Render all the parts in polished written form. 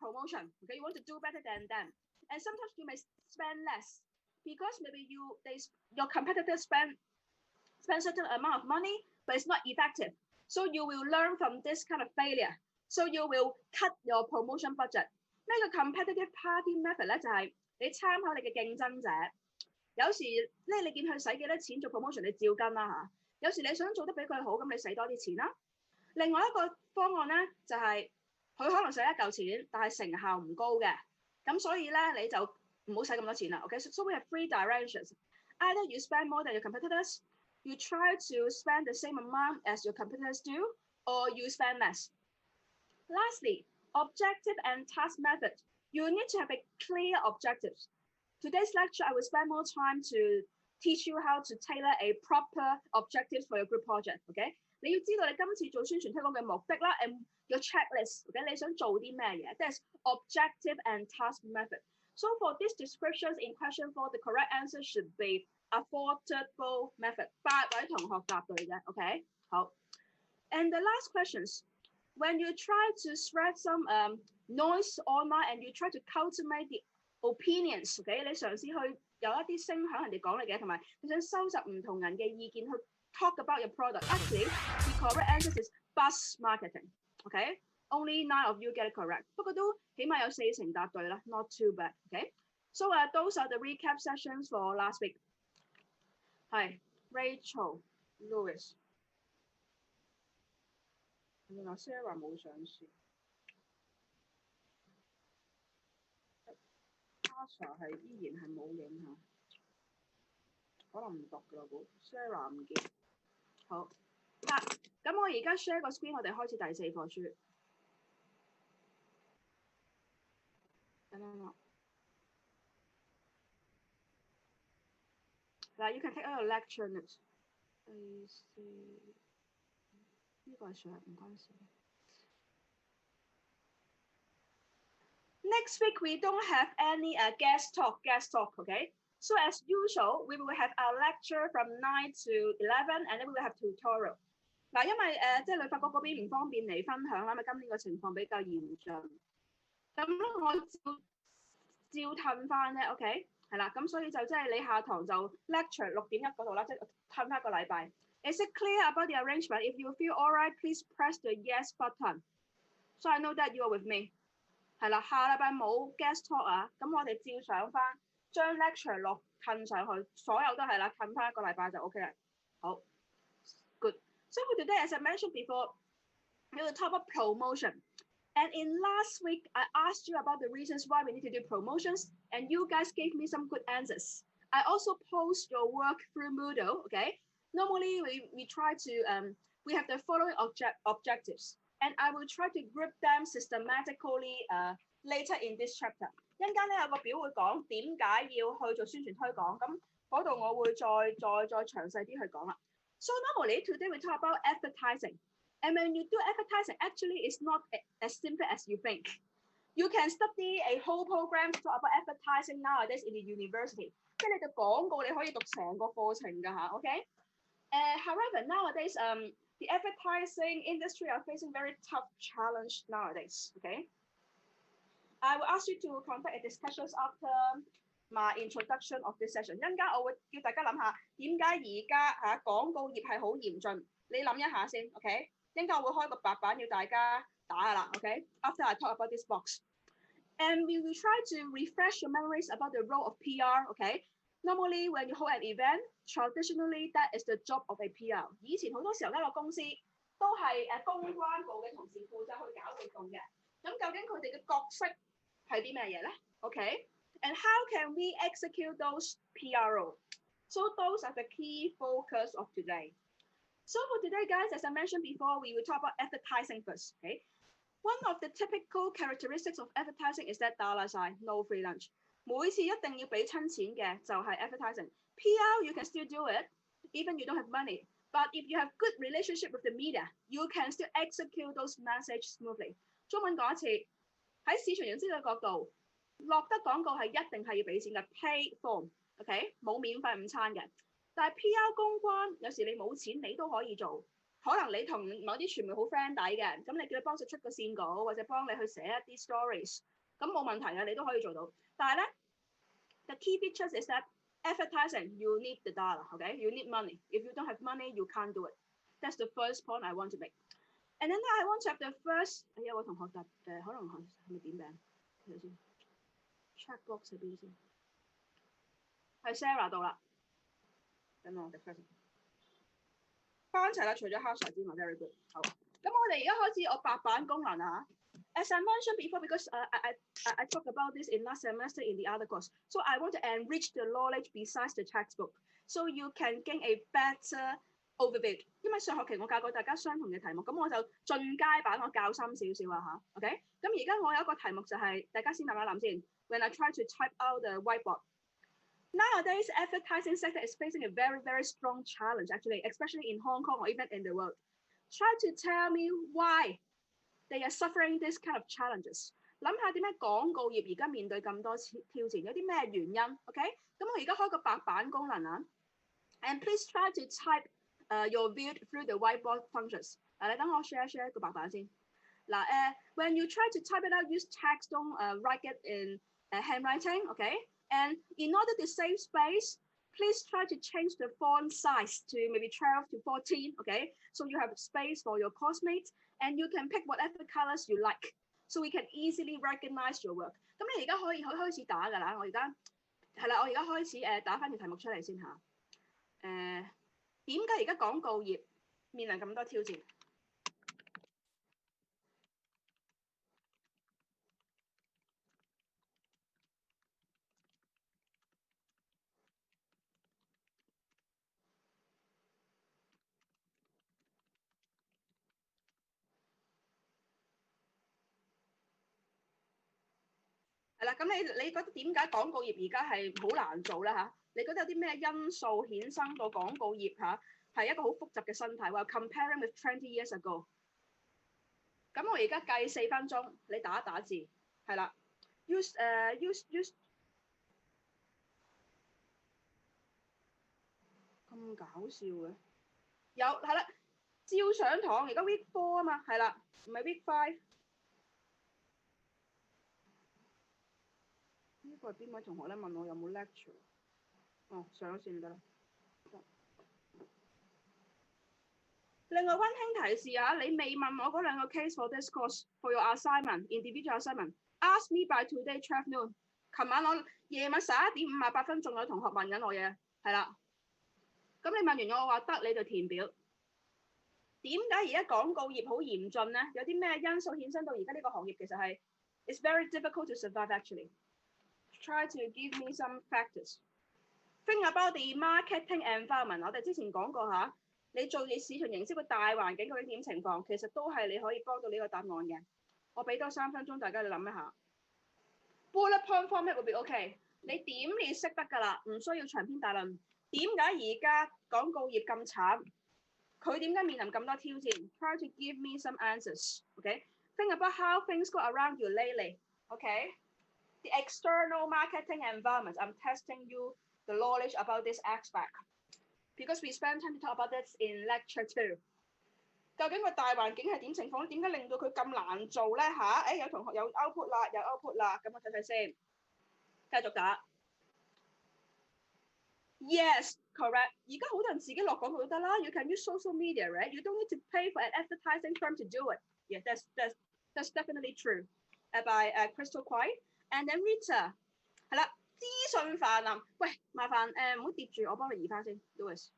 promotion. Okay, you want to do better than them, and sometimes you may spend less because maybe your competitors spend certain amount of money, but it's not effective. So you will learn from this kind of failure. So you will cut your promotion budget. 咩叫 competitive party method 咧？就係你參考你嘅競爭者。有時咧，你見佢使幾多錢做 promotion，你照跟啦嚇。有時你想做得比佢好，咁你使多啲錢啦。另外一個方案咧，就係佢可能使一嚿錢，但係成效唔高嘅。咁所以咧，你就唔好使咁多錢啦。Okay, so we have three directions. Either you spend more than your competitors, you try to spend the same amount as your competitors do, or you spend less. Lastly, objective and task method. You need to have a clear objectives. Today's lecture, I will spend more time to teach you how to tailor a proper objectives for your group project. Okay? 你要知道你今次做宣傳推廣嘅目的啦 and your checklist. Okay? 你想做啲咩嘢 That's objective and task method. So for these descriptions in question 4, the correct answer should be affordable method. 8位同學答對嘅 OK 好 And the last questions. When you try to spread some noise online and you try to cultivate the opinions, okay? 你嘗試去有一啲聲響人哋講你嘅，同埋你想收集唔同人嘅意見去 talk about your product. Actually, the correct answer is buzz marketing. Okay? Only 9 of you get it correct. 不過都起碼有4成答對啦 not too bad. Okay? So those are the recap sessions for last week. Hi, Rachel, Louis. 原來 Sarah 冇上線。Asha 係依然係冇影響，可能唔讀㗎啦估。Sarah 唔見。好，嗱，咁我而家 share 個 screen， 我哋開始第4課書。等等我。嗱 ，you can take out your lecture notes。第4呢個係上唔關事。Next week, we don't have any guest talk, okay? So as usual, we will have our lecture from 9 to 11, and then we will have tutorial. 嗱，因為即係旅發局嗰邊唔方便嚟分享啦，因為今年個情況比較嚴峻。咁我照褪翻咧 ，OK？ 係啦，咁所以就即係你下堂就 lecture 6.1嗰度啦，即係褪翻個禮拜。Is it clear about the arrangement? If you feel all right, please press the yes button. So I know that you are with me. 係啦，下禮拜冇 guest talk 啊，咁我哋照上翻，將 lecture 落褪上去，所有都係啦，褪翻一個禮拜就 OK 啦。好 ，good. So for today, as I mentioned before, we will talk about promotion. And in last week, I asked you about the reasons why we need to do promotions, and you guys gave me some good answers. I also post your work through Moodle. Okay. Normally, we try to we have the following objectives. And I will try to group them systematically later in this chapter. 一陣間咧有個表會講點解要去做宣傳推廣，咁嗰度我會再詳細啲去講啦。So normally today we talk about advertising, and when you do advertising, actually it's not as simple as you think. You can study a whole program to talk about advertising nowadays in the university. 即係你嘅廣告你可以讀成個課程㗎嚇 ，OK？ However, nowadays the advertising industry are facing very tough challenge nowadays. Okay, I will ask you to conduct a discussions after my introduction of this session. 一陣間我會叫大家諗下點解而家嚇廣告業係好嚴峻，你諗一下先 ，OK？ 一陣間我會開個白板要大家打㗎啦 ，OK？After I talk about this box, and we will try to refresh your memories about the role of PR. Okay?Normally, when you hold an event, traditionally that is the job of a PR. 以前好多時候呢個公司都係公關部嘅同事負責去搞活動嘅。咁究竟佢哋嘅角色係啲咩嘢咧 ？Okay, and how can we execute those PR roles? So those are the key focus of today. So for today, guys, as I mentioned before, we will talk about advertising first. Okay, one of the typical characteristics of advertising is that 打爛晒 no free lunch. 每次一定要俾親錢嘅就係 advertising. PR you can still do it, even you don't have money. But if you have good relationship with the media, you can still execute those messages smoothly. 中文講一次，喺市場營銷嘅角度，落得廣告係一定係要俾錢嘅 pay form，OK？ 冇免費午餐嘅。但係 PR 公關有時你冇錢你都可以做，可能你同某啲傳媒好 friend 底嘅，咁你叫佢幫手出個線稿，或者幫你去寫一啲 stories，咁冇問題嘅，你都可以做到。但係咧 ，the key features is that advertising you need the dollar, okay? You need money. If you don't have money, you can't do it. That's the first point I want to make. And then I want to have the first，哎呀，我同學答可能係咪點名？睇下先 ，check box 喺邊先？係 Sarah 到啦。等我哋 first。翻齊啦，除咗 hashtag 之外 ，very good。好，咁我哋而家開始我白板功能啊。As I mentioned before, because I talked about this in last semester in the other course, so I want to enrich the knowledge besides the textbook, so you can gain a better overview。因為上學期我教過大家相同嘅題目，咁我就進階版我教深少少啊嚇。OK，咁而家我有一個題目就係、大家先諗一諗先。When I try to type out the whiteboard。Nowadays, advertising sector is facing a very, very strong challenge, actually, especially in Hong Kong or even in the world. Try to tell me why they are suffering this kind of challenges. 諗下點解廣告業而家面對咁多挑戰，有啲咩原因 ？OK， 咁我而家開個白板功能啊。And please try to type your view through the whiteboard functions。你等我 share 個白板先。嗱when you try to type it out, use text, don't write it in handwriting，OK？And in order to save space, please try to change the font size to maybe 12 to 14, okay? So you have space for your classmates and you can pick whatever colors you like. So we can easily recognize your work. 咁你而家可以開始打㗎啦，我而家開始打翻條題目出嚟先嚇。點解而家廣告業面臨咁多挑戰？係啦，咁你覺得點解廣告業而家係好難做咧嚇？你覺得有啲咩因素衍生到廣告業嚇係一個好複雜嘅生態？話 comparing with 20 years ago。咁我而家計4分鐘，你打一打字，係啦。use 咁搞笑嘅，有係啦，照上堂而家 week 4啊嘛，係啦，唔係 week 5。呢個係邊位同學咧問我有冇 lecture？ 哦，上咗線得啦。另外溫馨提示啊，你未問我嗰兩個 case for this course for your assignment individual assignment。Ask me by today 12 noon。琴晚我夜晚11點58分仲有同學問緊我嘢，係啦。咁你問完我話得，你就填表。點解而家廣告業好嚴峻咧？有啲咩因素衍生到而家呢個行業其實係 it's very difficult to survive actually。Try to give me some factors. Think about the marketing environment。我哋之前講過嚇，你做你市場營銷嘅大環境究竟點情況，其實都係你可以幫到呢個答案嘅。我俾多3分鐘大家你諗一下。Bullet point format 會 be OK。你點列識得㗎啦，唔需要長篇大論。點解而家廣告業咁慘？佢點解面臨咁多挑戰 ？Try to give me some answers. OK. Think about how things go around you lately. OK.The external marketing environment. I'm testing you the knowledge about this aspect because we spend time to talk about this in lecture 2。究竟個大環境係點情況？點解令到佢咁難做咧嚇？有同學有 output 啦，有 output 啦，咁我睇睇先。繼續打。Yes, correct。而家好多人自己落廣告都得啦。You can use social media, right? You don't need to pay for an advertising firm to do it. Yeah, that's definitely true. By Crystal Quay。And then Rita 係啦，資訊泛濫。喂，麻煩唔好疊住，我幫你移翻先。Louis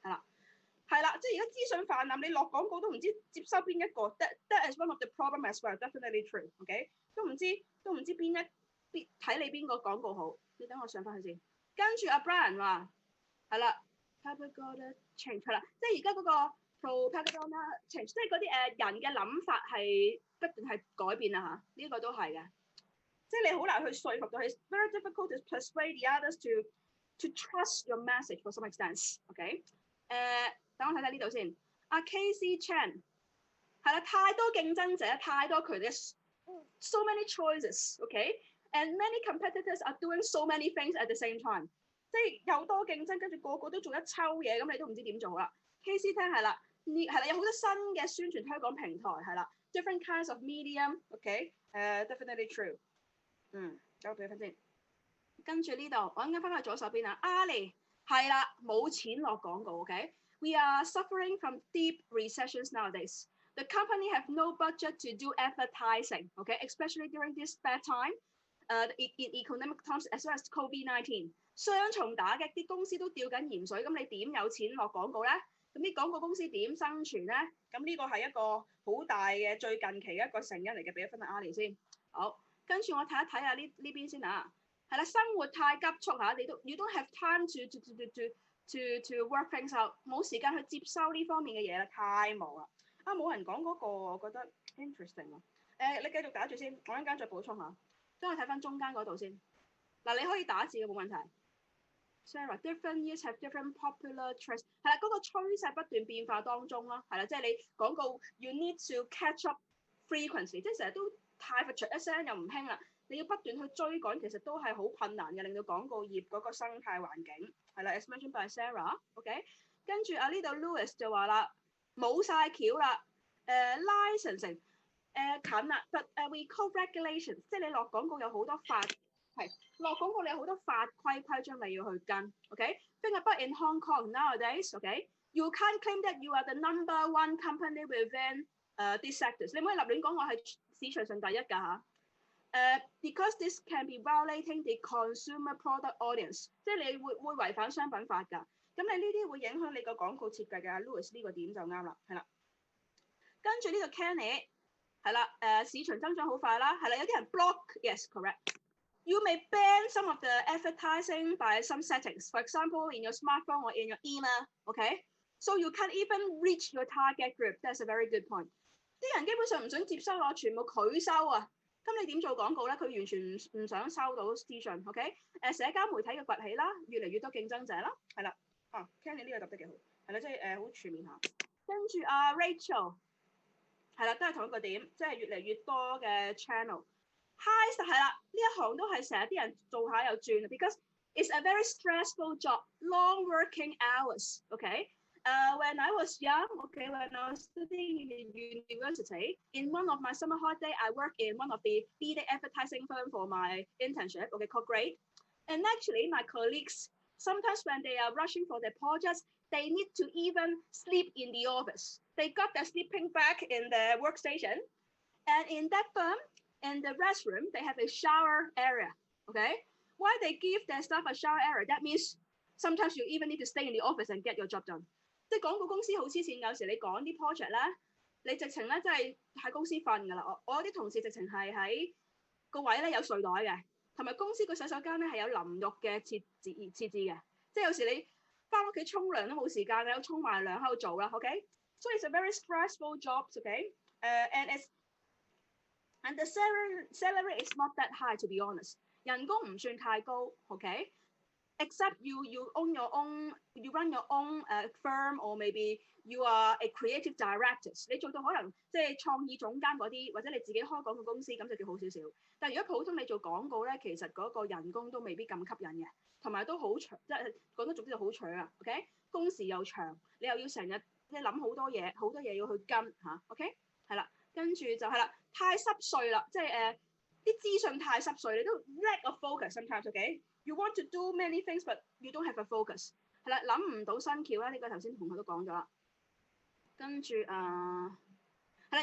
係啦，即係而家資訊泛濫，你落廣告都唔知接收邊一個。That is one of the problem as well. Definitely true. OK， 都唔知睇你邊個廣告好。你等我上翻去先。跟住阿 Brian 話係啦 ，propaganda change 係啦，即係而家嗰個 propaganda change， 即係嗰啲人嘅諗法係不斷係改變啊嚇，呢個都係嘅。即係你好難去說服到佢 ，very difficult to persuade the others to trust your message for some extent。OK， 等我睇睇呢度先。阿 Casey Chan 係啦，太多競爭者，太多佢哋 ，so many choices。OK，and many competitors are doing so many things at the same time。即係又多競爭，跟住個個都做一抽嘢，咁你都唔知點做啦。Casey 聽係啦呢係啦，有好多新嘅宣傳推廣平台係啦 ，different kinds of medium，OK，definitely true。等我俾分先。跟住呢度，我啱啱翻去左手邊啊 ，Ali 係啦，冇錢落廣告 ，OK。We are suffering from deep recessions nowadays. The company have no budget to do advertising, okay, especially during this bad time, in economic times as well as COVID-19. 雙重打擊，啲公司都吊緊鹽水，咁你點有錢落廣告咧？咁啲廣告公司點生存咧？咁呢個係一個好大嘅最近期嘅一個成因嚟嘅，俾一分阿 Ali 先。好，跟住我睇一睇下呢邊先啊。係啦，生活太急促嚇，你都 you don't have time to work things out， 冇時間去接收呢方面嘅嘢啦，太忙啦。冇人講嗰個，我覺得 interesting 喎。你繼續打住先，我一陣間再補充下。等我睇翻中間嗰度先。嗱，你可以打字嘅冇問題。Sarah，different years have different popular trends。係啦，嗰個趨勢不斷變化當中啦，係啦，即係你廣告 you need to catch up frequency， 即係成日都太快一聲又唔興啦。你要不斷去追趕，其實都係好困難嘅，令到廣告業嗰個生態環境係啦。As mentioned by Sarah，OK，跟住呢度 Louis 就話啦，冇晒橋啦，licensing 近啦，but we call regulations， 即係你落廣告有好多法係落廣告，你有好多法規章你要去跟 ，OK。Think about in Hong Kong nowadays，OK，you can't claim that you are the number one company within these sectors。你唔可以立亂講我係市場上第一㗎嚇。Because this can be violating the consumer product audience， 即係你會違反商品法㗎。咁你呢啲會影響你個廣告設計嘅。Louis 呢個點就啱啦，係啦。跟住呢個 Kenny 係啦，市場增長好快啦，係啦，有啲人 block，yes correct。You may ban some of the advertising by some settings, for example in your smartphone or in your email，OK？So you can't even reach your target group. That's a very good point。啲人基本上唔想接收我，全部拒收啊！咁你點做廣告咧？佢完全唔想收到資訊 ，OK？ 社交媒體嘅崛起啦，越嚟越多競爭者啦，係啦。Kenny 呢個答得幾好，係啦，即係好全面下。跟住Rachel 係啦，都係同一個點，即係越嚟越多嘅 channel。Hi 係啦，呢一行都係成日啲人做下又轉 ，because it's a very stressful job, long working hours，OK？When I was young, okay, when I was studying in university, in one of my summer holiday, I worked in one of the leading advertising firm for my internship, okay, called Great. And actually, my colleagues, sometimes when they are rushing for their projects, they need to even sleep in the office. They got their sleeping bag in the workstation. And in that firm, in the restroom, they have a shower area, okay? Why they give their staff a shower area? That means sometimes you even need to stay in the office and get your job done.即係廣告公司好黐線，有時你講啲 project 咧，你直情咧真係喺公司瞓㗎啦。我有啲同事直情係喺個位咧有睡袋嘅，同埋公司個洗手間咧係有淋浴嘅設置嘅。即係有時你翻屋企沖涼都冇時間，你有沖埋涼喺度做啦。OK，so it's a very stressful job. OK，and the salary is not that high to be honest， 人工唔算太高。OK。Except you own your own, you run your own firm, or maybe you are a creative director。你做到可能即係創意總監嗰啲，或者你自己開廣告公司，咁就叫好少少。但係如果普通你做廣告咧，其實嗰個人工都未必咁吸引嘅，同埋都好長，即係講得總之就好長啊。OK， 工時又長，你又要成日即係諗好多嘢要去跟嚇。OK， 係啦，跟住就係啦，太濕碎啦，即係啲資訊太濕碎，你都 lack of focus sometimes。OK。You want to do many things, but you don't have a focus。係啦，諗唔到新橋啦，呢個頭先同學都講咗啦。跟住係啦，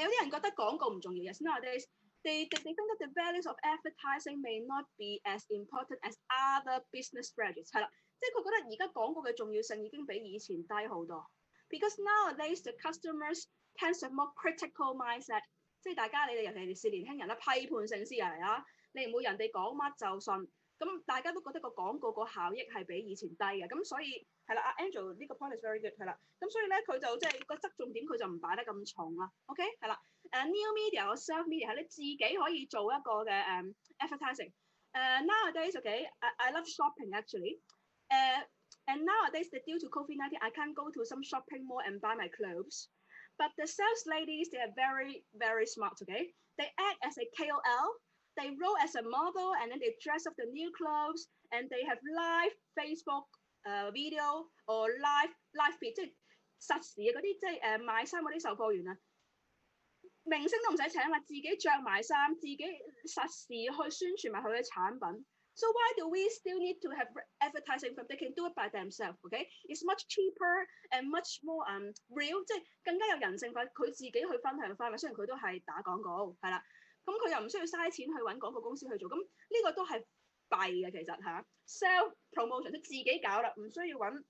有啲人覺得廣告唔重要。Yes, nowadays they think that the values of advertising may not be as important as other business strategies。係啦，即係佢覺得而家廣告嘅重要性已經比以前低好多。Because nowadays the customers tend to have more critical mindset。即係大家你哋尤其是年輕人啦，批判性思維啦，你唔會人哋講乜就信。咁大家都覺得個廣告個效益係比以前低嘅，咁所以係啦，Angel 呢個 point is very good 係啦，咁所以咧佢就即係個側重點佢就唔擺得咁重啦。OK 係啦，new media 或 self media 係你自己可以做一個嘅advertising。Nowadays I love shopping actually。And nowadays due to COVID-19 I can't go to some shopping mall and buy my clothes. But the sales ladies they are very very smart. Okay, they act as a KOL。They role as a model and then they dress up the new clothes and they have live Facebook video or live feed， 即係實時嘅嗰啲即係賣衫嗰啲售貨員啊，明星都唔使請啦，自己着埋衫，自己實時去宣傳埋佢嘅產品。So why do we still need to have advertising firm? They can do it by themselves, okay? It's much cheaper and much more real， 即係更加有人性化。佢自己去分享翻，雖然佢都係打廣告，係啦，咁佢又唔需要嘥錢去揾廣告公司去做，咁呢個都係弊嘅其實嚇。Self promotion 即自己搞啦，唔需要揾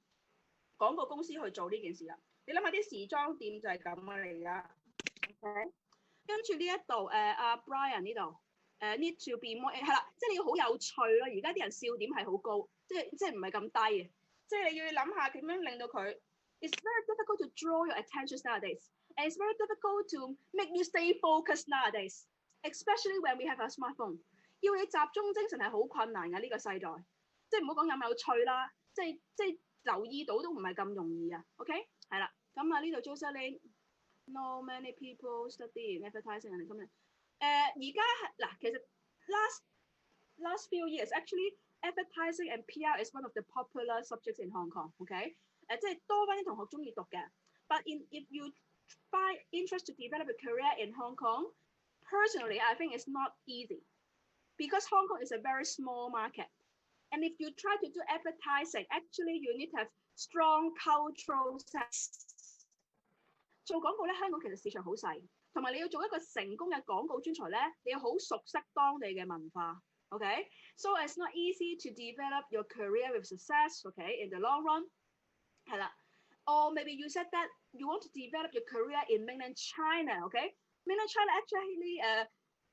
廣告公司去做呢件事啦。你諗下啲時裝店就係咁啊，而家 ，OK？ 跟住呢一度阿 Brian 呢度。need to be more 係啦，即係你要好有趣咯。而家啲人笑點係好高，即係唔係咁低嘅。即係你要諗下點樣令到佢。It's very difficult to draw your attention nowadays, and it's very difficult to make you stay focused nowadays, especially when we have a smartphone。要你集中精神係好困難嘅呢個世代，即係唔好講有趣啦，即係留意到都唔係咁容易啊。OK， 係啦，咁啊呢度 Jocelyn，no many people study in advertising and咁樣。而家嗱，其實 last few years actually advertising and PR is one of the popular subjects in Hong Kong。OK， 即係多翻啲同學中意讀嘅。But if you find interest to develop a career in Hong Kong, personally I think it's not easy because Hong Kong is a very small market. And if you try to do advertising, actually you need to have strong cultural sense。做廣告咧，香港其實市場好細。同埋你要做一個成功嘅廣告專才咧，你要好熟悉當地嘅文化。Okay, so it's not easy to develop your career with success. Okay, in the long run， 係啦。Or maybe you said that you want to develop your career in mainland China. Okay, mainland China actually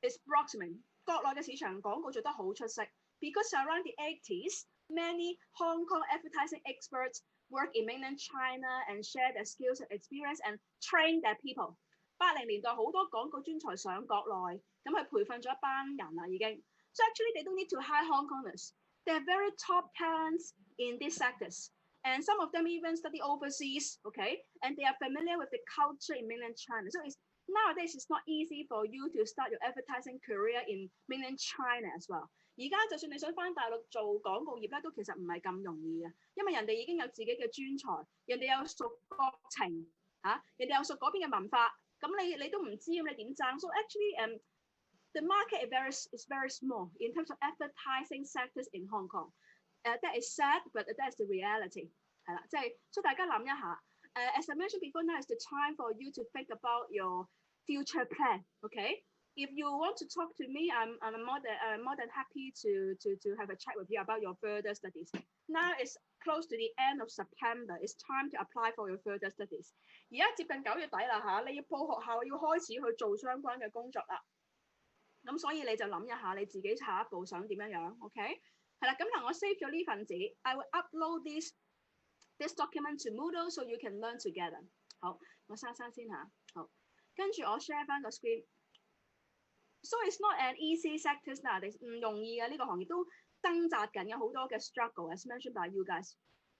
is blossoming。國內嘅市場廣告做得好出色 ，because around the 80s, many Hong Kong advertising experts work in mainland China and share their skills and experience and train their people。80年代好多廣告專才上國內，咁佢培訓咗一班人啦已經。So actually they don't need to hire Hong Kongers. They are very top talents in these sectors. And some of them even study overseas, okay? And they are familiar with the culture in mainland China. So nowadays it's not easy for you to start your advertising career in mainland China as well. 而家就算你想返大陸做廣告業咧，都其實唔係咁容易嘅，因為人哋已經有自己嘅專才，人哋有熟國情嚇，人哋有熟嗰邊嘅文化。咁你都唔知咁你點爭 ？So actually, the market is very small in terms of advertising sectors in Hong Kong. That is sad, but that is the reality. 係啦，即係所以大家諗一下。As I mentioned before, now is the time for you to think about your future plan. Okay, if you want to talk to me, I'm more than happy to have a chat with you about your further studies. Now it's close to the end of September. It's time to apply for your further studies. 而家接近9月底啦嚇，你要報學校，要開始去做相關嘅工作啦。咁所以你就諗一下你自己下一步想點樣樣 ，OK？ 係啦，咁嗱我 save 咗呢份紙 ，I will upload this document to Moodle so you can learn together。好，我刪先嚇。好，跟住我 share 翻個 screen。So it's not an easy sector nowadays， 唔容易嘅呢個行業都掙扎緊，有好多嘅 struggle as mentioned by you guys.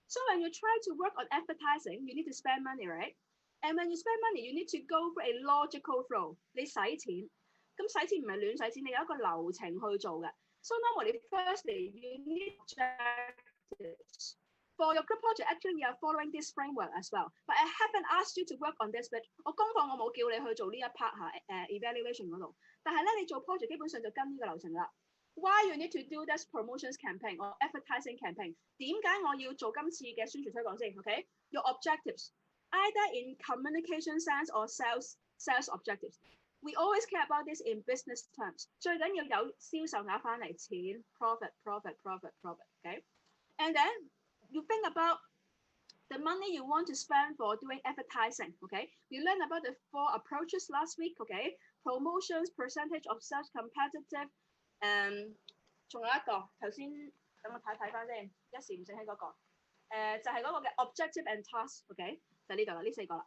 So when you try to work on advertising, you need to spend money, right? And when you spend money, you need to go for a logical flow. 你使錢，咁使錢唔係亂使錢，你有一個流程去做嘅。So normally, firstly, you need objectives. For your group project, actually, we are following this framework as well. But I haven't asked you to work on this bit. 我功課我冇叫你去做呢一 part 嚇，evaluation 嗰度。但係咧，你做 project 基本上就跟呢個流程啦。Why you need to do this promotions campaign or advertising campaign？ 點解我要做今次嘅宣傳推廣先 ？OK， your objectives either in communication sense or sales objectives. We always care about this in business terms. 最緊要有銷售額翻嚟錢 ，profit。OK， and then you think about the money you want to spend for doing advertising. OK, we learned about the 4 approaches last week. OK, promotions, percentage of sales, competitive. 仲有一個頭先等我睇翻先，一時唔醒起嗰個就係嗰個嘅 objective and task。OK， 就呢度啦，呢4個啦。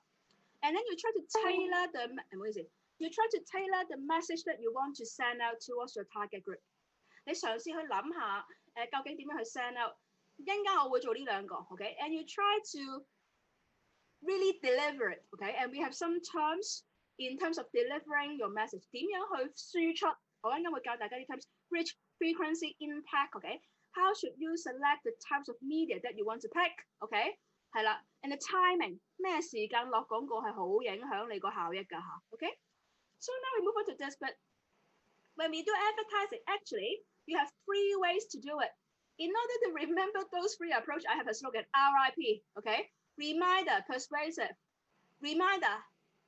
And then you try to tailor the 唔好意思。You try to tailor the message that you want to send out towards your target group。你嘗試去諗下究竟點樣去 send out。一陣間我會做呢兩個 ，OK？ And you try to really deliver it, OK? And we have some terms in terms of delivering your message。點樣去輸出？我一陣間會教大家啲 terms。Reach, frequency, impact, OK? How should you select the types of media that you want to pick, OK? 係啦 ，and the timing 咩時間落廣告係好影響你個效益㗎嚇。OK，so now we move on to this, but when we do advertising, actually you have 3 ways to do it. In order to remember those 3 approach, I have a slogan RIP. OK, reminder, persuasive, reminder,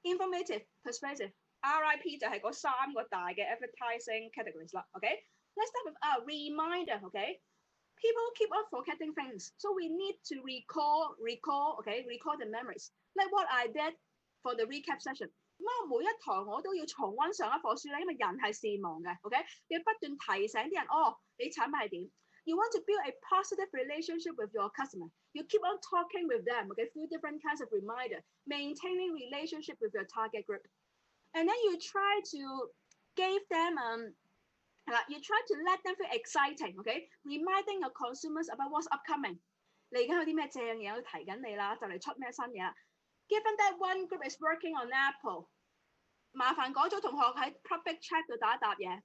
informative, persuasive. RIP 就係嗰3個大嘅 advertising categories 啦。OK，let's start with a reminder. OK，people keep on forgetting things, so we need to recall. OK，recall the memories. Like what I did for the recap session. 咁我每一堂我都要重溫上一課書咧，因為人係善忘嘅。OK，要不斷提醒啲人，你產品係點。You want to build a positive relationship with your customer. You keep on talking with them, okay, through different kinds of reminder, maintaining relationship with your target group. And then you try to give them, you try to let them feel exciting, okay, reminding your consumers about what's upcoming. 你而家有啲咩正嘢提緊你啦，就嚟出咩新嘢啦。Given that one group is working on Apple, 麻煩嗰組同學喺 public chat 度打一答嘢。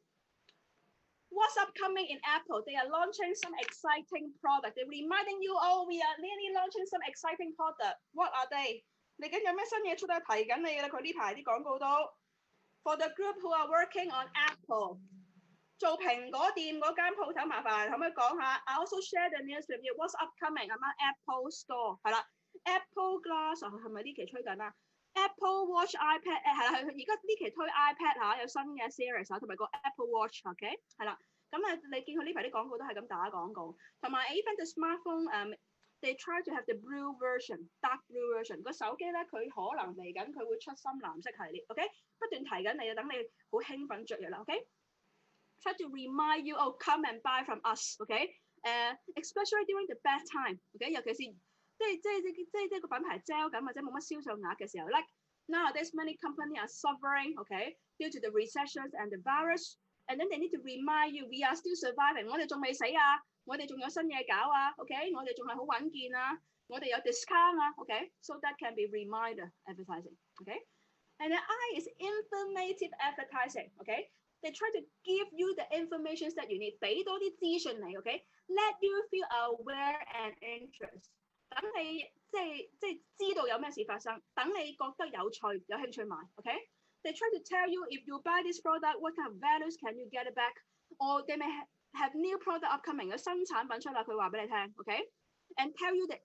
What's upcoming in Apple? They are launching some exciting product. They're reminding you, we are nearly launching some exciting product. What are they? 嚟緊有咩新嘢出得提緊你啦？佢呢排啲廣告都 For the group who are working on Apple， 做蘋果店嗰間鋪頭，麻煩可唔可以講下 ？I also share the news with you. What's upcoming among Apple Store？ 係啦 ，Apple Glass 係咪呢期推緊啊？ Apple Watch iPad 係啦，佢而家呢期推 iPad 有新嘅 series 同埋個 Apple Watch，OK 係啦。咁你見佢呢排啲廣告都係咁打廣告，同埋 even the smartphone，they try to have the blue version、dark blue version。個手機咧，佢可能嚟緊佢會出深藍色系列，OK， 不斷提緊你，等你好興奮雀躍啦，OK。Try to remind you, come and buy from us，OK，especially during the bad time，OK， 尤其是即個品牌 sell 緊或者冇乜銷售額嘅時候 ，like nowadays many companies are suffering，OK，due to the recessions and the virus。And then they need to remind you, we are still surviving. 我哋仲未死啊，我哋仲有新嘢搞啊 ，OK？ 我哋仲係好穩健啊，我哋有 discount 啊 ，OK？So that can be reminder advertising, OK？And the I is informative advertising, OK？They try to give you the information that you need， 俾多啲資訊你 ，OK？Let you feel aware and interest。等你即知道有咩事發生，等你覺得有趣、有興趣買 ，OK？They try to tell you if you buy this product, what kind of values can you get it back? Or they may have new product upcoming， 有新產品出啦，佢話俾你聽 ，OK？And tell you the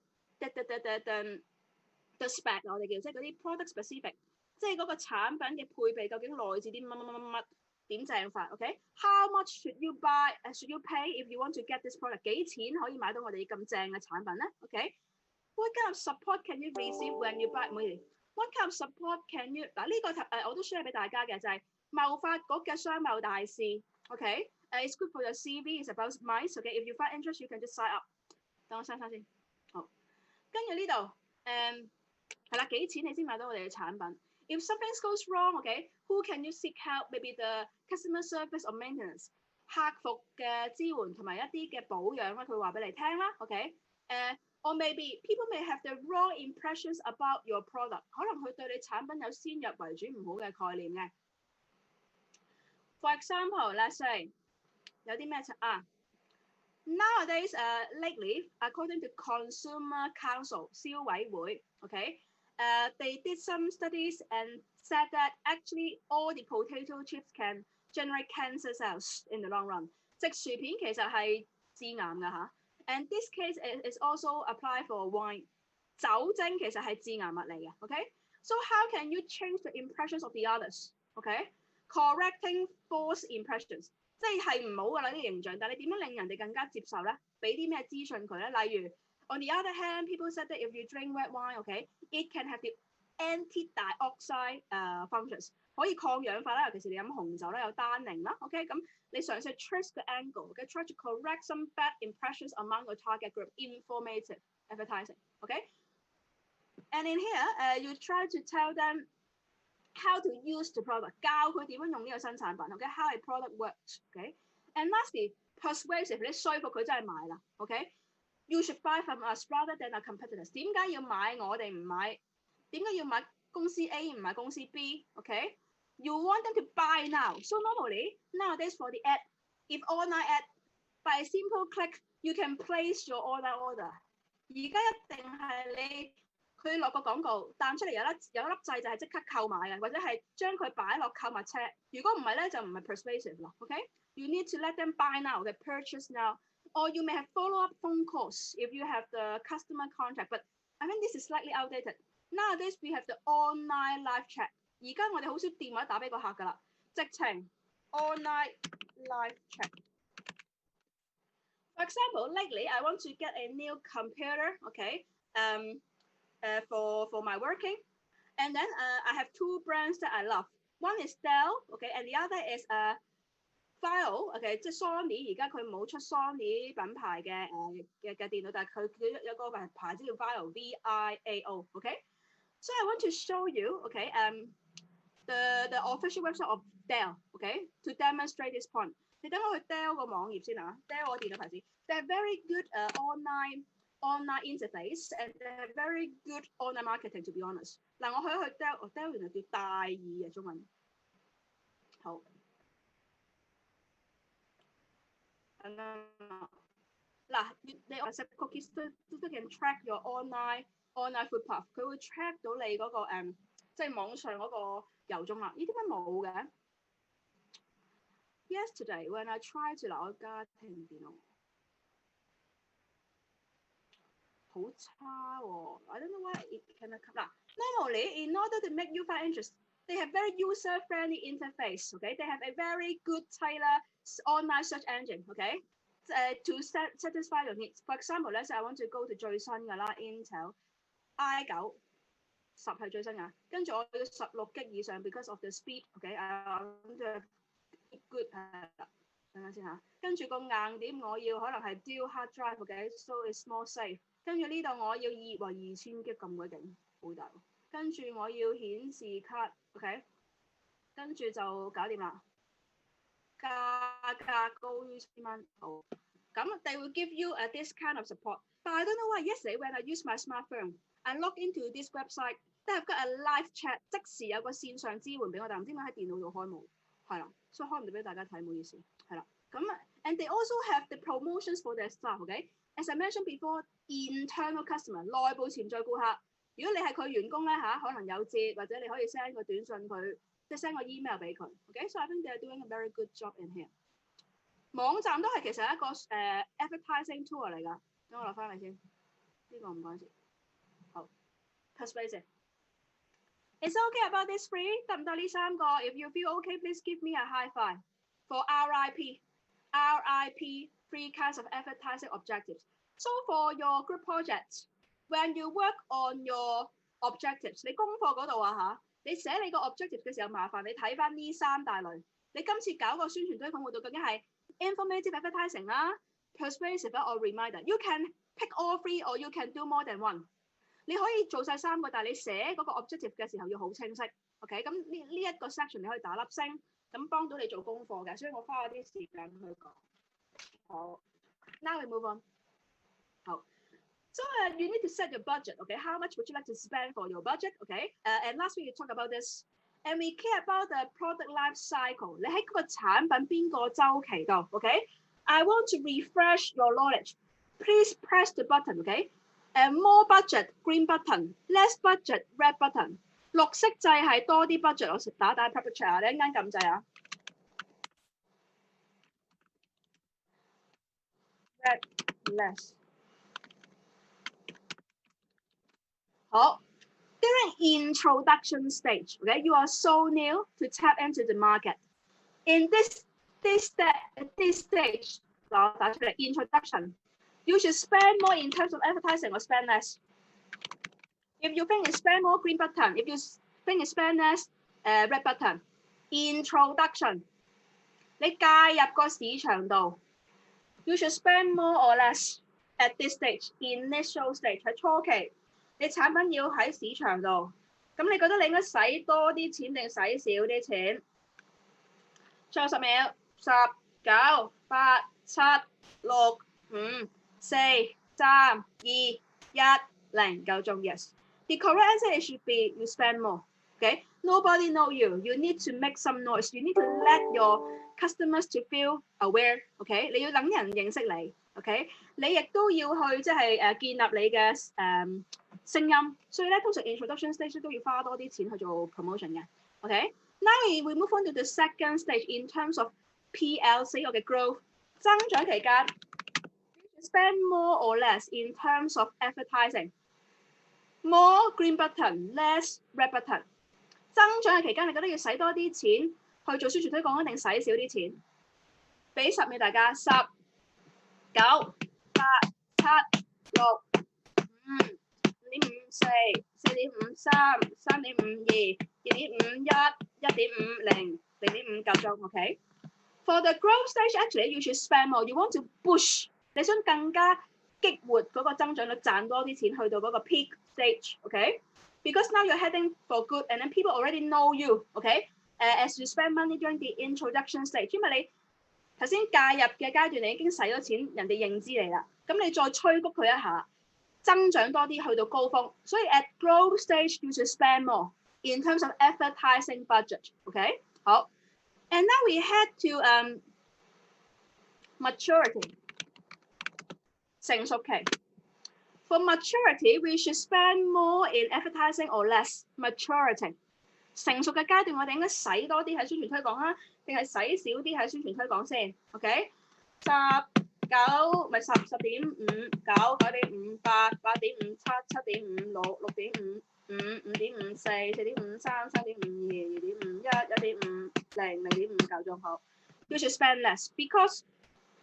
spec 我哋叫即係嗰啲 product specific， 即係嗰個產品嘅配備究竟內置啲乜點正法 ，OK？How much should you buy? Should you pay if you want to get this product？ 幾錢可以買到我哋咁正嘅產品咧 ？OK？What kind of support can you receive when you buy？ 唔好意思。What kind of support can you？ 嗱呢個我都 share 俾大家嘅就係貿發局嘅商貿大使 ，OK？It's good for your CV. It's about mice. OK? If you find interest, you can just sign up。等我刪先。好，跟住呢度係啦，幾錢你先買到我哋嘅產品 ？If something goes wrong, OK？Who can you seek help? Maybe the customer service or maintenance， 客服嘅支援同埋一啲嘅保養咧，佢話俾你聽啦 ，OK？Or maybe people may have the wrong impressions about your product， 可能佢對你產品有先入為主唔好嘅概念嘅。For example, let's say 有啲咩Nowadays, lately, according to Consumer Council 消委會 ，they did some studies and said that actually all the potato chips can generate cancer cells in the long run。食薯片其實係致癌㗎嚇。And this case is also applied for wine。酒精其實係致癌物嚟嘅 ，OK？So how can you change the impressions of the others？OK？Correcting false impressions， 即係唔好㗎啦啲形象，但係你點樣令人哋更加接受咧？俾啲咩資訊佢咧？例如 ，on the other hand, people said that if you drink red wine，OK，it can have the anti-dioxide functions， 可以抗氧化啦，尤其是你飲紅酒咧有單寧啦 ，OK？ 咁你嘗試 trace 個 angle，OK？Try to correct some bad impressions among the target group. Informative advertising, OK？And in here, you try to tell them how to use the product， 教佢點樣用呢個新產品 ，OK？How a product works，OK？And lastly, persuasive， 你說服佢真係買啦 ，OK？You should buy from us rather than our competitors。點解要買我哋唔買？點解要買公司 A 唔買公司 B？OK？You want them to buy now. So normally, nowadays for the ad, if online ad, by a simple click, you can place your online order. 而家一定係你佢落個廣告彈出嚟有一粒掣就係即刻購買嘅，或者係將佢擺落購物車。如果唔係咧就唔係 persuasive 咯。OK， you need to let them buy now, okay, purchase now, or you may have follow-up phone calls if you have the customer contact. But I think this is slightly outdated. Nowadays we have the online live chat. 而家我哋好少電話打俾個客㗎啦，直情 online live chat. For example, lately I want to get a new computer, okay, for my working, and then I have two brands that I love. One is Dell, okay, and the other is File, okay， 即係 Sony 而家佢冇出 Sony 品牌嘅電腦，但係佢有個牌子叫 Viao, V-I-A-O, okay. So I want to show you, okay, the official website of Dell, okay, to demonstrate this point. 你等我去 Dell 個網頁先啊 ，Dell 個電腦牌子 ，they have very good online interface and they have very good online marketing. To be honest， 嗱我去 Dell 原來叫大耳嘅中文。好，嗱你 set cookies 都 can track your online footpath， 佢會 track 到你嗰個即係網上嗰個遊蹤啦。咦點解冇嘅？ Yesterday when I tried to 嗱我家庭電腦好差喎 I don't know why it cannot come 嗱 normally in order to make you find interest they have very user-friendly interface, okay, they have a very good tailored online search engine, okay, to satisfy your needs. For example, let's say I want to go to 最新嘅啦 Intel i9 10係最新嘅，跟住我要16 G 以上 because of the speed, okay, I want to good 等下先嚇，跟住個硬點我要可能係 dual hard drive， okay, so it's more safe。跟住呢度我要2000 G 咁鬼勁，好大。跟住我要顯示卡 ，OK， 跟住就搞掂啦。價格高於1000蚊，好。咁 they will give you this kind of support. But I don't know why yesterday when I use my smartphone, I log into this website, they have got a live chat， 即時有個線上支援俾我，但唔知點解喺電腦度開冇。係啦，所以開唔到俾大家睇，唔好意思。係啦，咁 and they also have the promotions for their staff, okay? As I mentioned before, internal customer 內部潛在顧客，如果你係佢員工咧嚇，可能有折，或者你可以 send 個短信佢，即係 send 個 email 俾佢。Okay, so I think they are doing a very good job in here。網站都係其實係一個advertising tool 嚟㗎。等我落翻嚟先，呢個唔關事。好 ，persuasive。Is it okay about this three？ 得唔得呢3個 ？If you feel okay, please give me a high five for RIP. RIP, 3 kinds of advertising objectives. So for your group projects, when you work on your objectives， 你功課嗰度啊嚇，你寫你個 objective 嘅時候，麻煩你睇翻呢3大類。你今次搞個宣傳推廣活動究竟係 informative advertising 啦、persuasive 啦 or reminder。You can pick all 3 or you can do more than one。你可以做晒3個，但係你寫嗰個 objective 嘅時候要好清晰。OK， 咁呢一個 section 你可以打粒星，咁幫到你做功課嘅，所以我花咗啲時間去講。好 ，now we move on。好 ，so you need to set your budget. Okay, how much would you like to spend for your budget? Okay, and last week you talked about this, and we care about the product life cycle. 你喺嗰個產品邊個週期度 ？Okay, I want to refresh your knowledge. Please press the button. Okay. More budget green button, less budget red button。綠色掣係多啲 budget， 我打 public chat 啊，你一陣間撳掣啊。Red less。好 ，during introduction stage, okay, you are so new to tap into the market. In this stage， 我打出嚟 introduction。You should spend more in terms of advertising or spend less. If you think you spend more, green button. If you think you spend less, red button. Introduction. 你介入個市場度 ，you should spend more or less at this stage, initial stage 喺初期，你產品要喺市場度，咁你覺得你應該使多啲錢定使少啲錢？最後10秒，10、9、8、7、6、5、4、3、2、1，零夠鐘 yes。The correct answer should be you spend more. Okay, nobody know you. You need to make some noise. You need to let your customers to feel aware，OK？、你要等人認識你 ，OK？ 你亦都要去即係建立你嘅聲音，所以咧通常 introduction stage 都要花多啲錢去做 promotion 嘅 ，OK？Now we move on to the second stage in terms of PLC 我嘅 growth 增長期間 ，spend more or less in terms of advertising。More green button, less red button。增長嘅期間，你覺得要使多啲錢去做宣傳推廣，一定使少啲錢？俾10秒大家，10、9、8、7、6、5、5.54、4.53、3.52、2.51、1.50、0.5夠鐘 ，OK？ For the growth stage, actually you should spend more. You want to push， 你想更加激活嗰個增長率，賺多啲錢去到嗰個 peak stage, okay? Because now you're heading for good, and then people already know you, okay? As you spend money during the introduction stage， 因為你頭先介入嘅階段，你已經使咗錢，人哋認知你啦。咁你再催谷佢一下，增長多啲去到高峰。所以 at growth stage you should spend more in terms of advertising budget, okay? 好 ，and now we head to maturity 成熟期。For maturity, we should spend more in advertising or less maturity。成熟嘅階段，我哋應該使多啲喺宣傳推廣啦，定係使少啲喺宣傳推廣先 ？OK？ 10、9咪10.5、9、9.5、8、8.57、7.56、6.55、5.54、4.53、3.52、2.51、1.50、0.5夠鐘好。You should spend less because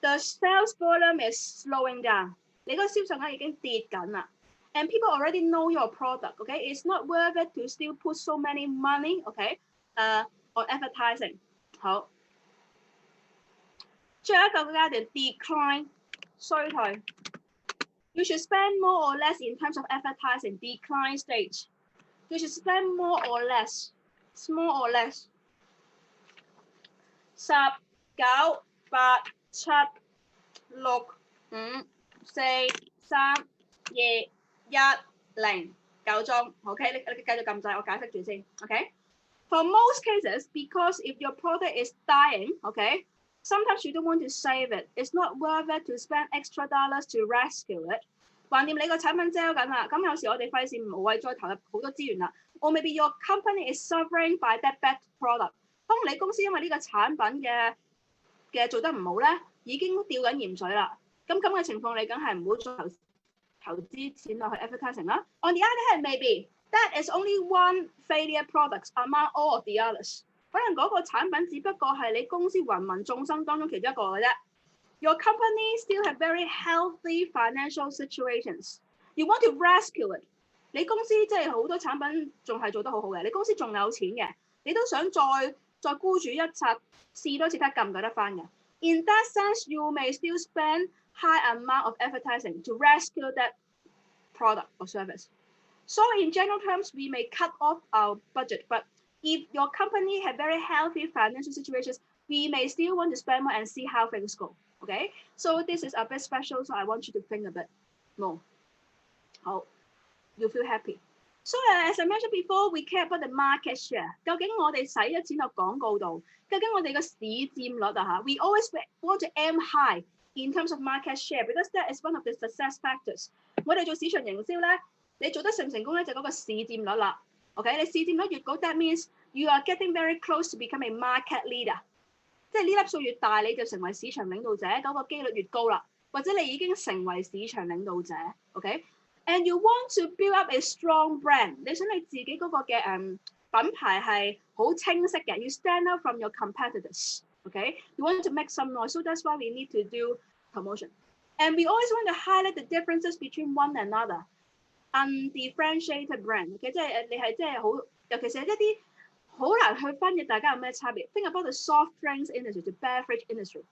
the sales volume is slowing down。你個銷售額已經跌緊啦 ，and people already know your product. Okay, it's not worth it to still put so many money. Okay, on advertising. 好，最後一個階段 decline 衰退。You should spend more or less in terms of advertising. Decline stage. You should spend more or less. More or less. 10、9、8、7、6、5、4、3、2、1、0夠鐘 ，OK？ 你繼續撳掣，我解釋住先 ，OK？For most cases, because if your product is dying, okay, sometimes you don't want to save it. It's not worth it to spend extra dollars to rescue it. 橫掂你個產品 sell 緊啦，咁有時我哋費事無謂再投入好多資源啦。Or maybe your company is suffering by that bad product. 可能你公司因為呢個產品嘅做得唔好咧，已經掉緊鹽水啦。咁嘅情況，你梗係唔好再投資錢落去 advertising 啦。On the other hand, maybe that is only one failure product among all of the others。可能嗰個產品只不過係你公司芸芸眾生當中其中一個嘅啫。Your company still have very healthy financial situations. You want to rescue it。你公司即係好多產品仲係做得好好嘅，你公司仲有錢嘅，你都想再孤注一擲，試多次睇撳唔撳得翻嘅。In that sense, you may still spend high amount of advertising to rescue that product or service. So in general terms, we may cut off our budget, but if your company have very healthy financial situations, we may still want to spend more and see how things go. Okay? So this is a bit special, so I want you to think a bit more. How you feel happy. So as I mentioned before, we care about the market share. 究竟我哋使咗錢落廣告度，究竟我哋嘅市佔率啊嚇 ，we always want to aim high in terms of market share because that is one of the success factors。我哋做市場營銷咧，你做得成唔成功咧，就嗰個市佔率啦。OK， 你市佔率越高 ，that means you are getting very close to become a market leader。即係呢粒數越大，你就成為市場領導者，嗰個機率越高啦。或者你已經成為市場領導者 ，OK？And you want to build up a strong brand， 你想你自己嗰個嘅品牌係好清晰嘅，要 stand out from your competitors。Okay, you want to make some noise, so that's why we need to do promotion. And we always want to highlight the differences between one another. Undifferentiated brand， okay? 即係你係即係好，尤其是一啲好難去分嘅，大家有咩差別 ？Think about the soft drinks industry, the beverage industry。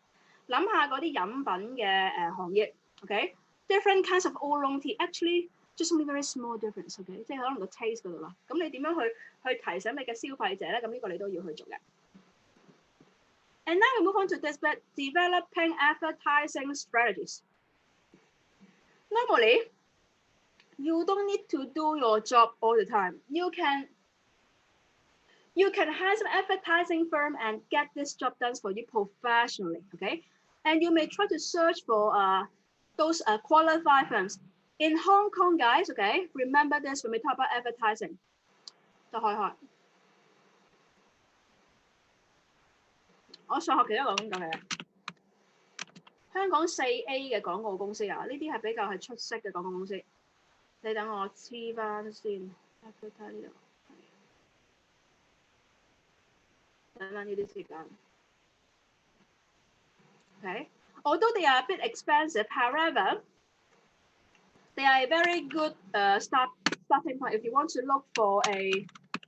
諗下嗰啲飲品嘅行業 ，OK？ Different kinds of oolong tea actually just only very small difference，OK？ 即係可能個 taste 嗰度啦。咁你點樣去提醒你嘅消費者咧？咁呢個你都要去做嘅。And now we move on to developing advertising strategies. Normally, you don't need to do your job all the time. You can You can hire some advertising firm and get this job done for you professionally, okay? And you may try to search for those qualified firms. In Hong Kong, guys, okay? Remember this when we talk about advertising. 就開開。我上學期都講緊嘅。香港4A 嘅廣告公司啊，呢啲係比較係出色嘅廣告公司。你等我黐翻先，睇睇呢度。等等呢啲時間。Okay. Although they are a bit expensive, however, they are a very good starting point if you want to look for a